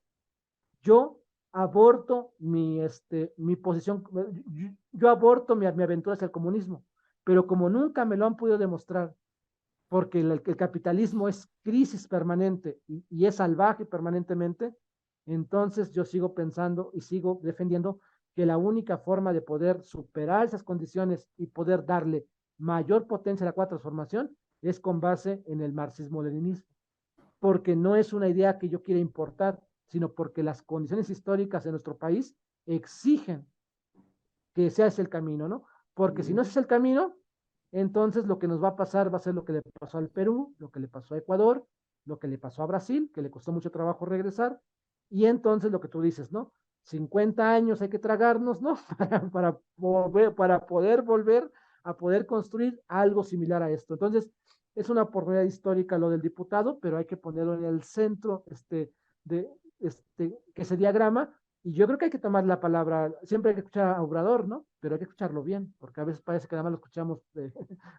yo aborto mi posición, yo aborto mi aventura hacia el comunismo, pero como nunca me lo han podido demostrar, porque el capitalismo es crisis permanente y es salvaje permanentemente, entonces yo sigo pensando y sigo defendiendo que la única forma de poder superar esas condiciones y poder darle mayor potencia a la cuarta transformación es con base en el marxismo-leninismo, porque no es una idea que yo quiera importar, sino porque las condiciones históricas de nuestro país exigen que ese es el camino, ¿no? Porque si no ese es el camino, entonces lo que nos va a pasar va a ser lo que le pasó al Perú, lo que le pasó a Ecuador, lo que le pasó a Brasil, que le costó mucho trabajo regresar, y entonces lo que tú dices, ¿no? 50 años hay que tragarnos, ¿no? Para poder volver a poder construir algo similar a esto. Entonces, es una oportunidad histórica lo del diputado, pero hay que ponerlo en el centro de que ese diagrama y yo creo que hay que tomar la palabra, siempre hay que escuchar a Obrador, ¿no? Pero hay que escucharlo bien, porque a veces parece que nada más lo escuchamos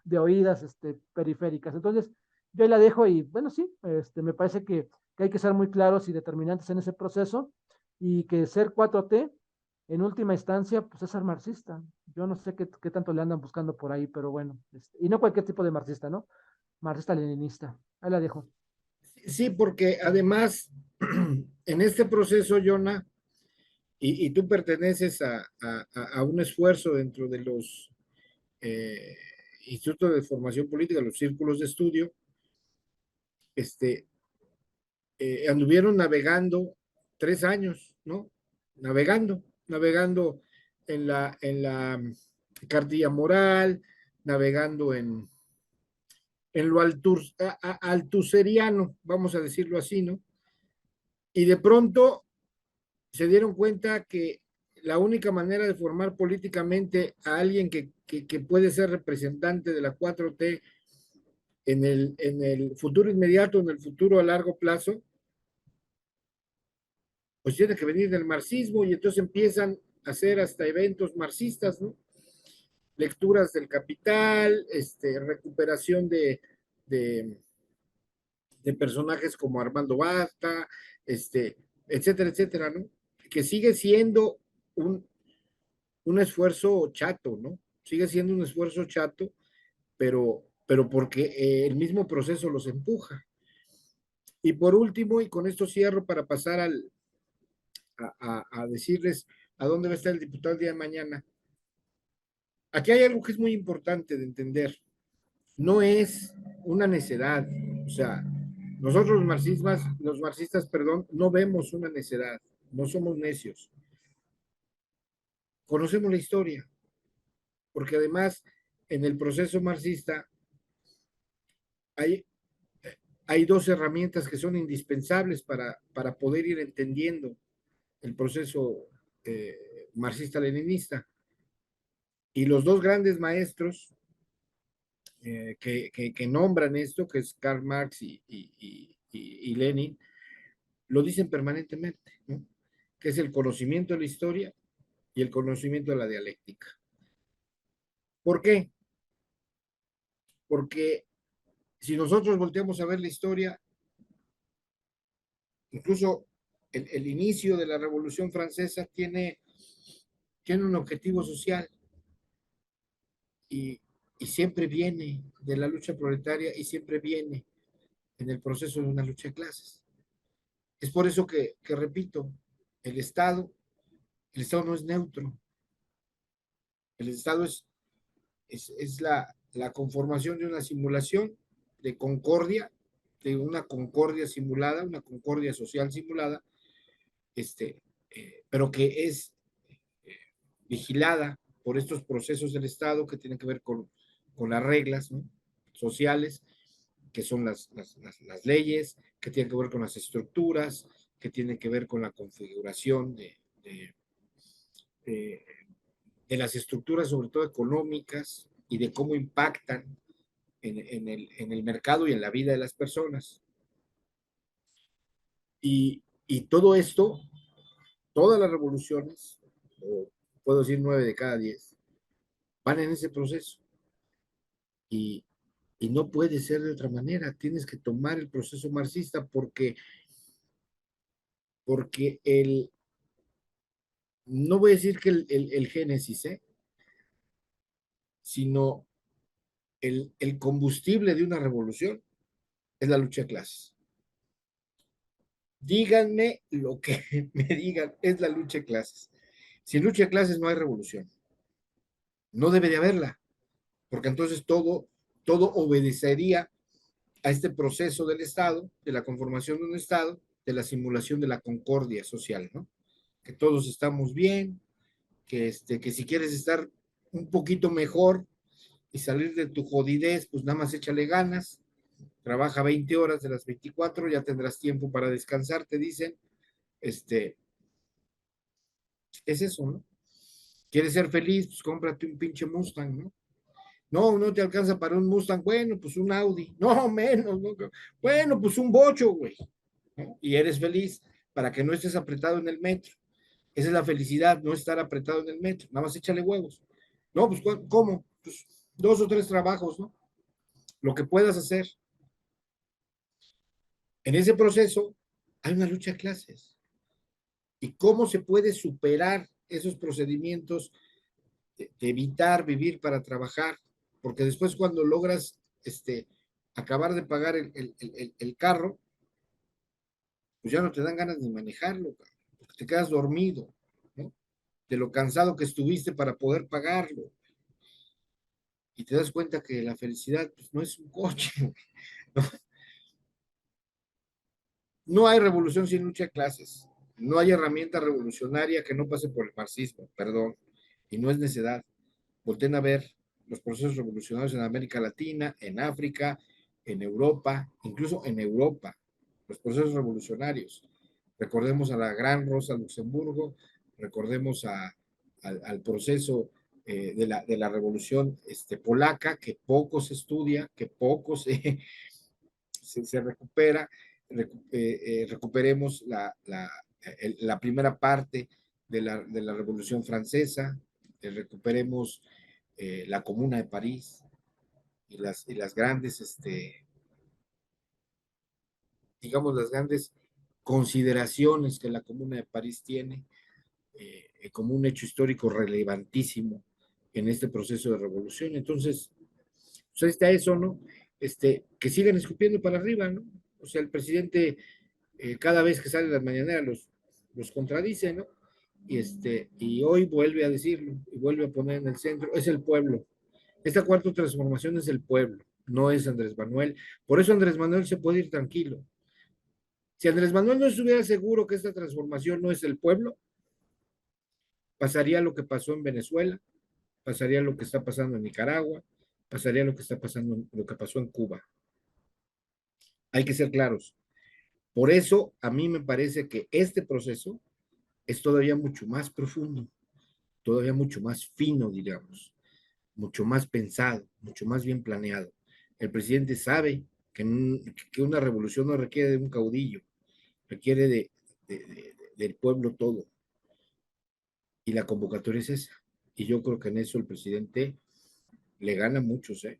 de oídas periféricas. Entonces, yo ahí la dejo y bueno, sí, me parece que hay que ser muy claros y determinantes en ese proceso y que ser 4T, en última instancia, pues es ser marxista. Yo no sé qué tanto le andan buscando por ahí, pero bueno, y no cualquier tipo de marxista, ¿no? Marxista-leninista. Ahí la dejo. Sí, porque además, en este proceso, Jonah, y tú perteneces a un esfuerzo dentro de los eh, institutos de formación política, los círculos de estudio, este, anduvieron navegando 3 años, ¿no? Navegando en la cartilla moral, navegando en lo altuseriano, vamos a decirlo así, ¿no? Y de pronto se dieron cuenta que la única manera de formar políticamente a alguien que puede ser representante de la 4T en el futuro inmediato, en el futuro a largo plazo, pues tiene que venir del marxismo y entonces empiezan a hacer hasta eventos marxistas, ¿no? Lecturas del Capital, recuperación de, de personajes como Armando Basta, etcétera, etcétera, ¿no? Que sigue siendo un, un esfuerzo chato, ¿no? Sigue siendo un esfuerzo chato, pero porque el mismo proceso los empuja. Y por último, y con esto cierro para pasar a decirles a dónde va a estar el diputado el día de mañana. Aquí hay algo que es muy importante de entender. No es una necedad. O sea, nosotros los marxistas, perdón, no vemos una necedad. No somos necios. Conocemos la historia, porque además en el proceso marxista hay, hay dos herramientas que son indispensables para poder ir entendiendo el proceso marxista-leninista. Y los dos grandes maestros que nombran esto, que es Karl Marx y Lenin, lo dicen permanentemente, ¿no? Que es el conocimiento de la historia y el conocimiento de la dialéctica. ¿Por qué? Porque si nosotros volteamos a ver la historia, incluso el inicio de la Revolución Francesa tiene un objetivo social y, y siempre viene de la lucha proletaria y siempre viene en el proceso de una lucha de clases. Es por eso que repito, el Estado, el Estado no es neutro, el Estado es la conformación de una simulación de concordia, de una concordia simulada, una concordia social simulada, pero que es eh, vigilada por estos procesos del Estado que tienen que ver con las reglas, ¿no? Sociales, que son las leyes, que tienen que ver con las estructuras, que tienen que ver con la configuración de, de las estructuras, sobre todo económicas, y de cómo impactan en el mercado y en la vida de las personas. Y todo esto, todas las revoluciones, o puedo decir 9 de cada 10, van en ese proceso. Y, y no puede ser de otra manera. Tienes que tomar el proceso marxista porque no voy a decir que el génesis, sino el combustible de una revolución es la lucha de clases. Díganme lo que me digan, es la lucha de clases. Sin lucha de clases no hay revolución. No debe de haberla, porque entonces todo obedecería a este proceso del Estado, de la conformación de un Estado, de la simulación de la concordia social, ¿no? Que todos estamos bien, que si quieres estar un poquito mejor y salir de tu jodidez, pues nada más échale ganas, trabaja 20 horas de las 24, ya tendrás tiempo para descansar, te dicen, es eso, ¿no? ¿Quieres ser feliz? Pues cómprate un pinche Mustang, ¿no? No, no te alcanza para un Mustang, bueno, pues un Audi, no, menos, ¿no? Bueno, pues un bocho, güey, ¿no? Y eres feliz para que no estés apretado en el metro. Esa es la felicidad, no estar apretado en el metro, nada más échale huevos. No, pues ¿cómo? Pues 2 o 3 trabajos, ¿no? Lo que puedas hacer. En ese proceso hay una lucha de clases. ¿Y cómo se puede superar esos procedimientos de evitar vivir para trabajar? Porque después cuando logras acabar de pagar el carro, pues ya no te dan ganas de manejarlo, porque te quedas dormido, ¿no? De lo cansado que estuviste para poder pagarlo. Y te das cuenta que la felicidad pues, no es un coche. ¿No? No hay revolución sin lucha de clases. No hay herramienta revolucionaria que no pase por el marxismo, perdón. Y no es necedad. Volten a ver los procesos revolucionarios en América Latina, en África, en Europa, incluso en Europa, los procesos revolucionarios. Recordemos a la gran Rosa Luxemburgo, recordemos al proceso de la revolución polaca, que poco se estudia, que poco se recupera. Recuperemos la primera parte de la Revolución Francesa, recuperemos la Comuna de París y las grandes, digamos, las grandes consideraciones que la Comuna de París tiene como un hecho histórico relevantísimo en este proceso de revolución. Entonces, pues ahí está eso, ¿no? Que sigan escupiendo para arriba, ¿no? O sea, el presidente cada vez que sale las mañaneras los contradice, ¿no? Y hoy vuelve a decirlo y vuelve a poner en el centro, es el pueblo. Esta cuarta transformación es el pueblo, no es Andrés Manuel. Por eso Andrés Manuel se puede ir tranquilo. Si Andrés Manuel no estuviera seguro que esta transformación no es el pueblo, pasaría lo que pasó en Venezuela, pasaría lo que está pasando en Nicaragua, pasaría lo que está pasando, lo que pasó en Cuba. Hay que ser claros. Por eso a mí me parece que este proceso es todavía mucho más profundo, todavía mucho más fino, digamos, mucho más pensado, mucho más bien planeado. El presidente sabe que una revolución no requiere de un caudillo, requiere del pueblo todo. Y la convocatoria es esa. Y yo creo que en eso el presidente le gana a muchos, ¿eh?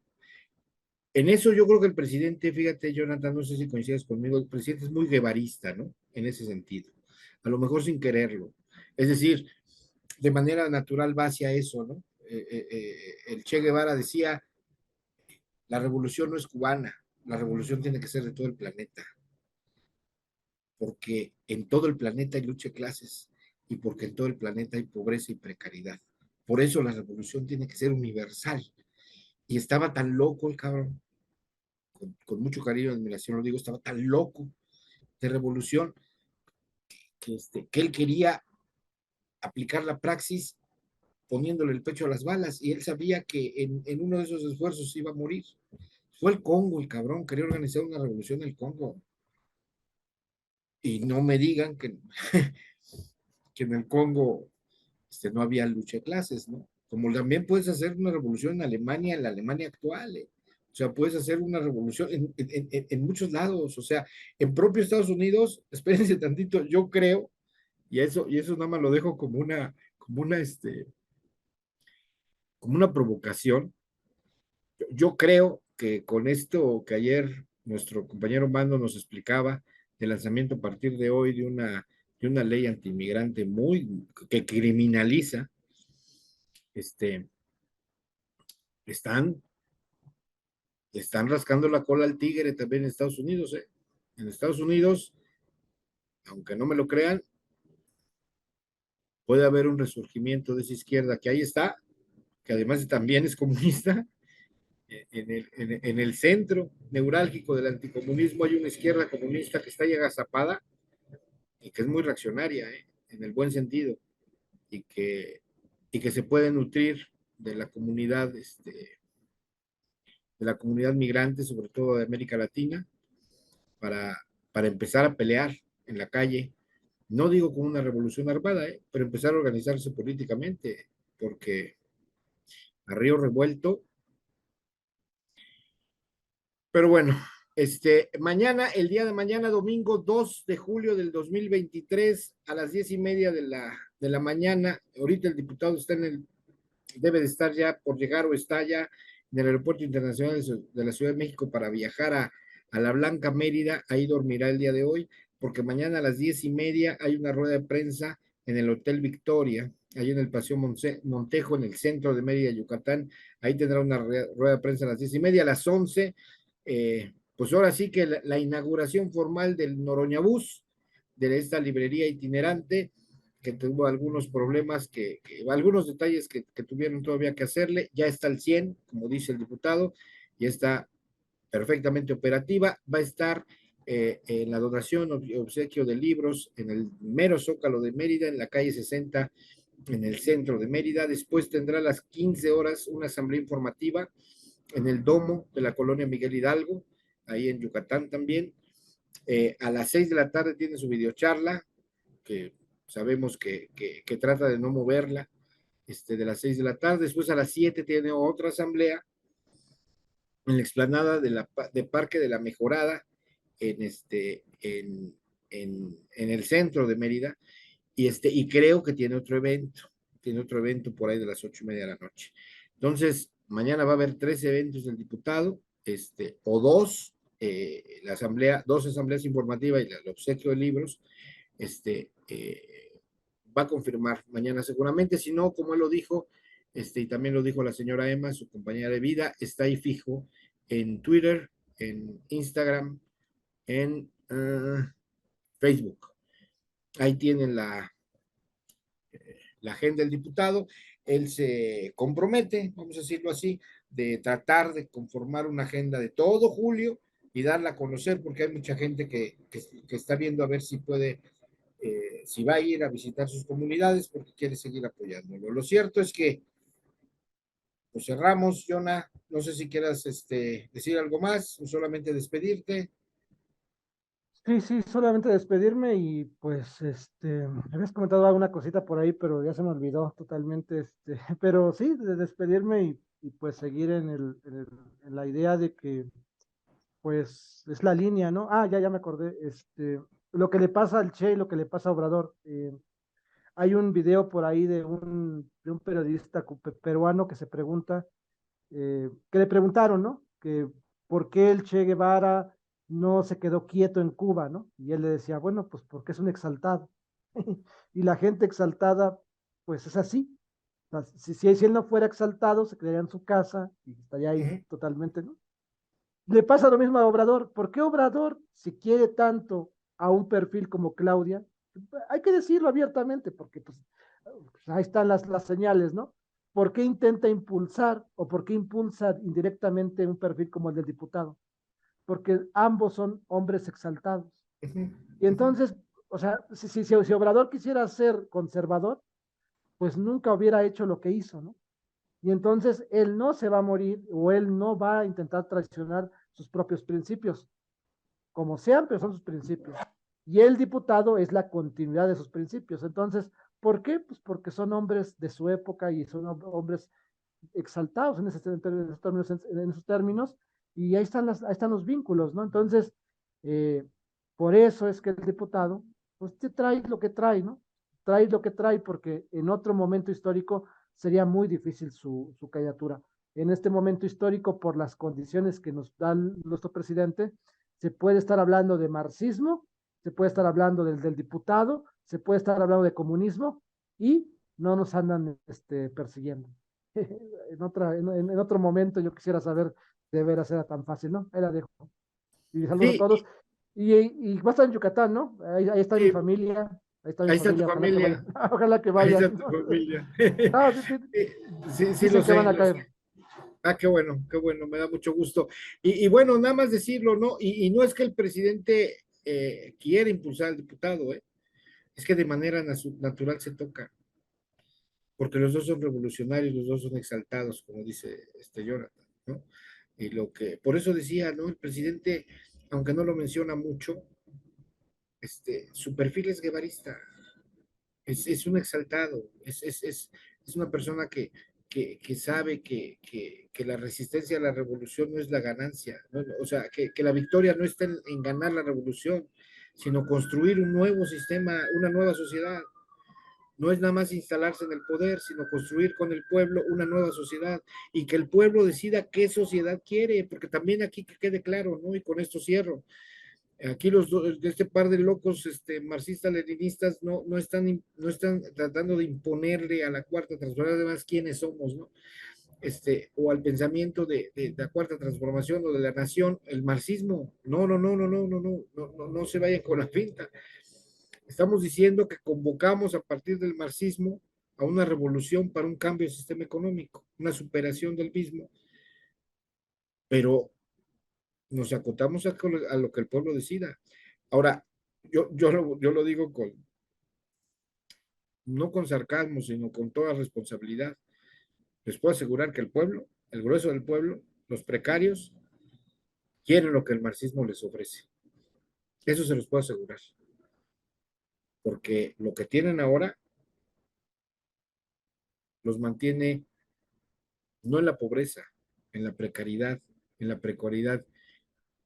En eso yo creo que el presidente, fíjate, Jonathan, no sé si coincides conmigo, el presidente es muy guevarista, ¿no? En ese sentido. A lo mejor sin quererlo. Es decir, de manera natural va hacia eso, ¿no? El Che Guevara decía, la revolución no es cubana, la revolución tiene que ser de todo el planeta, porque en todo el planeta hay lucha de clases y porque en todo el planeta hay pobreza y precariedad. Por eso la revolución tiene que ser universal. Y estaba tan loco el cabrón, con mucho cariño y admiración lo digo, estaba tan loco de revolución que él quería aplicar la praxis poniéndole el pecho a las balas y él sabía que en uno de esos esfuerzos iba a morir. Fue el Congo, el cabrón, quería organizar una revolución en el Congo. Y no me digan que en el Congo no había lucha de clases, ¿no? Como también puedes hacer una revolución en Alemania, en la Alemania actual, ¿eh? O sea, puedes hacer una revolución en muchos lados, o sea, en propio Estados Unidos, espérense tantito, yo creo, y eso nada más lo dejo como una provocación. Yo creo que con esto que ayer nuestro compañero Mando nos explicaba, el lanzamiento a partir de hoy de una ley antimigrante que criminaliza, este, están, están rascando la cola al tigre también en Estados Unidos, ¿eh? En Estados Unidos, aunque no me lo crean, puede haber un resurgimiento de esa izquierda que ahí está, que además también es comunista. En el centro neurálgico del anticomunismo hay una izquierda comunista que está ya agazapada y que es muy reaccionaria, ¿eh? En el buen sentido, y y que se puede nutrir de de la comunidad migrante, sobre todo de América Latina, para, para empezar a pelear en la calle. No digo con una revolución armada, pero empezar a organizarse políticamente, porque a río revuelto. Pero bueno, mañana, el día de mañana, domingo 2 de julio del 2023, a las 10:30 de la mañana, ahorita el diputado debe de estar ya por llegar o está ya en el Aeropuerto Internacional de la Ciudad de México para viajar a la Blanca Mérida. Ahí dormirá el día de hoy, porque mañana a las 10:30 hay una rueda de prensa en el Hotel Victoria, ahí en el Paseo Montejo, en el centro de Mérida, Yucatán. Ahí tendrá una rueda de prensa a las 10:30, a las 11. Pues ahora sí que la inauguración formal del Noroñabús, de esta librería itinerante, que tuvo algunos problemas, algunos detalles que tuvieron todavía que hacerle. Ya está al 100, como dice el diputado, ya está perfectamente operativa. Va a estar en la donación o obsequio de libros en el mero Zócalo de Mérida, en la calle 60, en el centro de Mérida. Después tendrá a las 15 horas una asamblea informativa en el domo de la colonia Miguel Hidalgo, ahí en Yucatán también. A las 6 de la tarde tiene su videocharla que sabemos que trata de no moverla, de las 6 de la tarde. Después a las 7 tiene otra asamblea en la explanada de Parque de la Mejorada, en el centro de Mérida, y creo que tiene otro evento por ahí de las 8:30 de la noche. Entonces, mañana va a haber 3 eventos del diputado, o dos, la asamblea, dos asambleas informativas y el obsequio de libros, va a confirmar mañana seguramente, si no, como él lo dijo, y también lo dijo la señora Emma, su compañera de vida, está ahí fijo en Twitter, en Instagram, en Facebook. Ahí tienen la agenda del diputado. Él se compromete, vamos a decirlo así, de tratar de conformar una agenda de todo julio y darla a conocer, porque hay mucha gente que está viendo a ver si puede, si va a ir a visitar sus comunidades porque quiere seguir apoyándolo. Lo cierto es que pues cerramos, Jonah. No sé si quieras decir algo más o solamente despedirte. Sí, sí, solamente despedirme y pues, habías comentado alguna cosita por ahí, pero ya se me olvidó totalmente, pero sí, de despedirme y pues seguir en la idea de que, pues, es la línea, ¿no? Ah, ya me acordé, lo que le pasa al Che y lo que le pasa a Obrador. Hay un video por ahí de un periodista peruano que se pregunta, que le preguntaron, ¿no? Que por qué el Che Guevara no se quedó quieto en Cuba, ¿no? Y él le decía, bueno, pues porque es un exaltado. Y la gente exaltada, pues es así. O sea, si él no fuera exaltado, se quedaría en su casa y estaría Uh ahí -huh. totalmente, ¿no? Le pasa lo mismo a Obrador. ¿Por qué Obrador, si quiere tanto a un perfil como Claudia? Hay que decirlo abiertamente, porque pues, ahí están las señales, ¿no? ¿Por qué intenta impulsar o por qué impulsa indirectamente un perfil como el del diputado? Porque ambos son hombres exaltados. Uh -huh. Y Uh -huh. entonces, o sea, si Obrador quisiera ser conservador, pues nunca hubiera hecho lo que hizo, ¿no? Y entonces él no se va a morir o él no va a intentar traicionar sus propios principios, como sean, pero son sus principios. Y el diputado es la continuidad de sus principios. Entonces, ¿por qué? Pues porque son hombres de su época y son hombres exaltados en, en esos términos, y ahí están los vínculos, ¿no? Entonces, eh, por eso es que el diputado, pues te trae lo que trae, ¿no? Trae lo que trae porque en otro momento histórico sería muy difícil su candidatura. En este momento histórico, por las condiciones que nos da nuestro presidente, se puede estar hablando de marxismo, se puede estar hablando del diputado, se puede estar hablando de comunismo y no nos andan persiguiendo. En otro momento yo quisiera saber de veras era tan fácil, ¿no? Ahí la dejo. Y saludos a Sí, todos. Y va a estar en Yucatán, ¿no? Ahí está mi sí, familia, ahí está mi ahí está tu familia, ojalá que familia, vayan, ojalá que ahí vayan. está tu familia. No, sí, sí, Sí, sí, sí, dicen que van a lo sé. caer. Ah, qué bueno, me da mucho gusto. Y bueno, nada más decirlo, ¿no? Y no es que el presidente quiera impulsar al diputado, ¿eh? Es que de manera natural se toca, porque los dos son revolucionarios, los dos son exaltados, como dice Jonathan, ¿no? Y por eso decía, ¿no? El presidente, aunque no lo menciona mucho, su perfil es guevarista, es un exaltado, es una persona que sabe que la resistencia a la revolución no es la ganancia, ¿no? O sea, que la victoria no está en ganar la revolución, sino construir un nuevo sistema, una nueva sociedad. No es nada más instalarse en el poder, sino construir con el pueblo una nueva sociedad y que el pueblo decida qué sociedad quiere, porque también aquí que quede claro, ¿no? Y con esto cierro. Aquí este par de locos marxistas leninistas no están tratando de imponerle a la cuarta transformación, además quiénes somos, ¿no? O al pensamiento de la cuarta transformación o de la nación, el marxismo. No se vayan con la pinta. Estamos diciendo que convocamos a partir del marxismo a una revolución para un cambio del sistema económico, una superación del mismo, pero nos acotamos a lo que el pueblo decida. Ahora, yo lo digo no con sarcasmo, sino con toda responsabilidad. Les puedo asegurar que el pueblo, el grueso del pueblo, los precarios, quieren lo que el marxismo les ofrece. Eso se los puedo asegurar. porque lo que tienen ahora los mantiene no en la pobreza, en la precariedad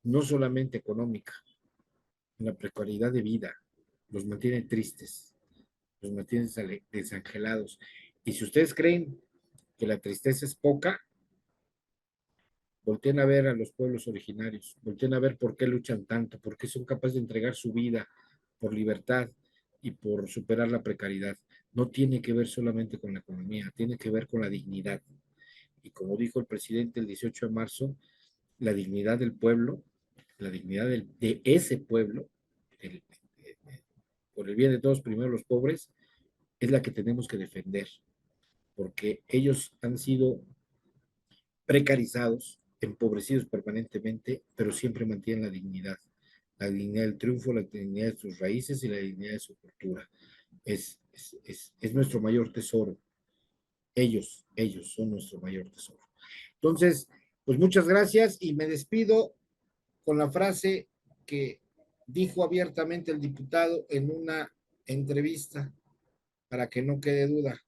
no solamente económica, en la precariedad de vida, los mantiene tristes, los mantiene desangelados. Y si ustedes creen que la tristeza es poca, volteen a ver a los pueblos originarios, volteen a ver por qué luchan tanto, por qué son capaces de entregar su vida por libertad y por superar la precariedad. No tiene que ver solamente con la economía, tiene que ver con la dignidad. Y como dijo el presidente el 18 de marzo, la dignidad del pueblo, la dignidad de ese pueblo, el, por el bien de todos, primero los pobres, es la que tenemos que defender, porque ellos han sido precarizados, empobrecidos permanentemente, pero siempre mantienen la dignidad del triunfo, la dignidad de sus raíces y la dignidad de su cultura. Es nuestro mayor tesoro. Ellos son nuestro mayor tesoro. Entonces, pues muchas gracias y me despido con la frase que dijo abiertamente el diputado en una entrevista, para que no quede duda,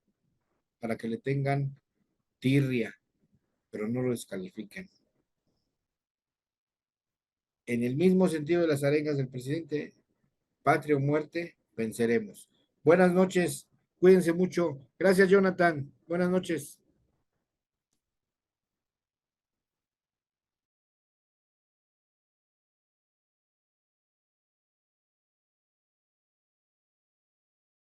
para que le tengan tirria, pero no lo descalifiquen. En el mismo sentido de las arengas del presidente, patria o muerte, venceremos. Buenas noches, cuídense mucho. Gracias, Jonathan. Buenas noches.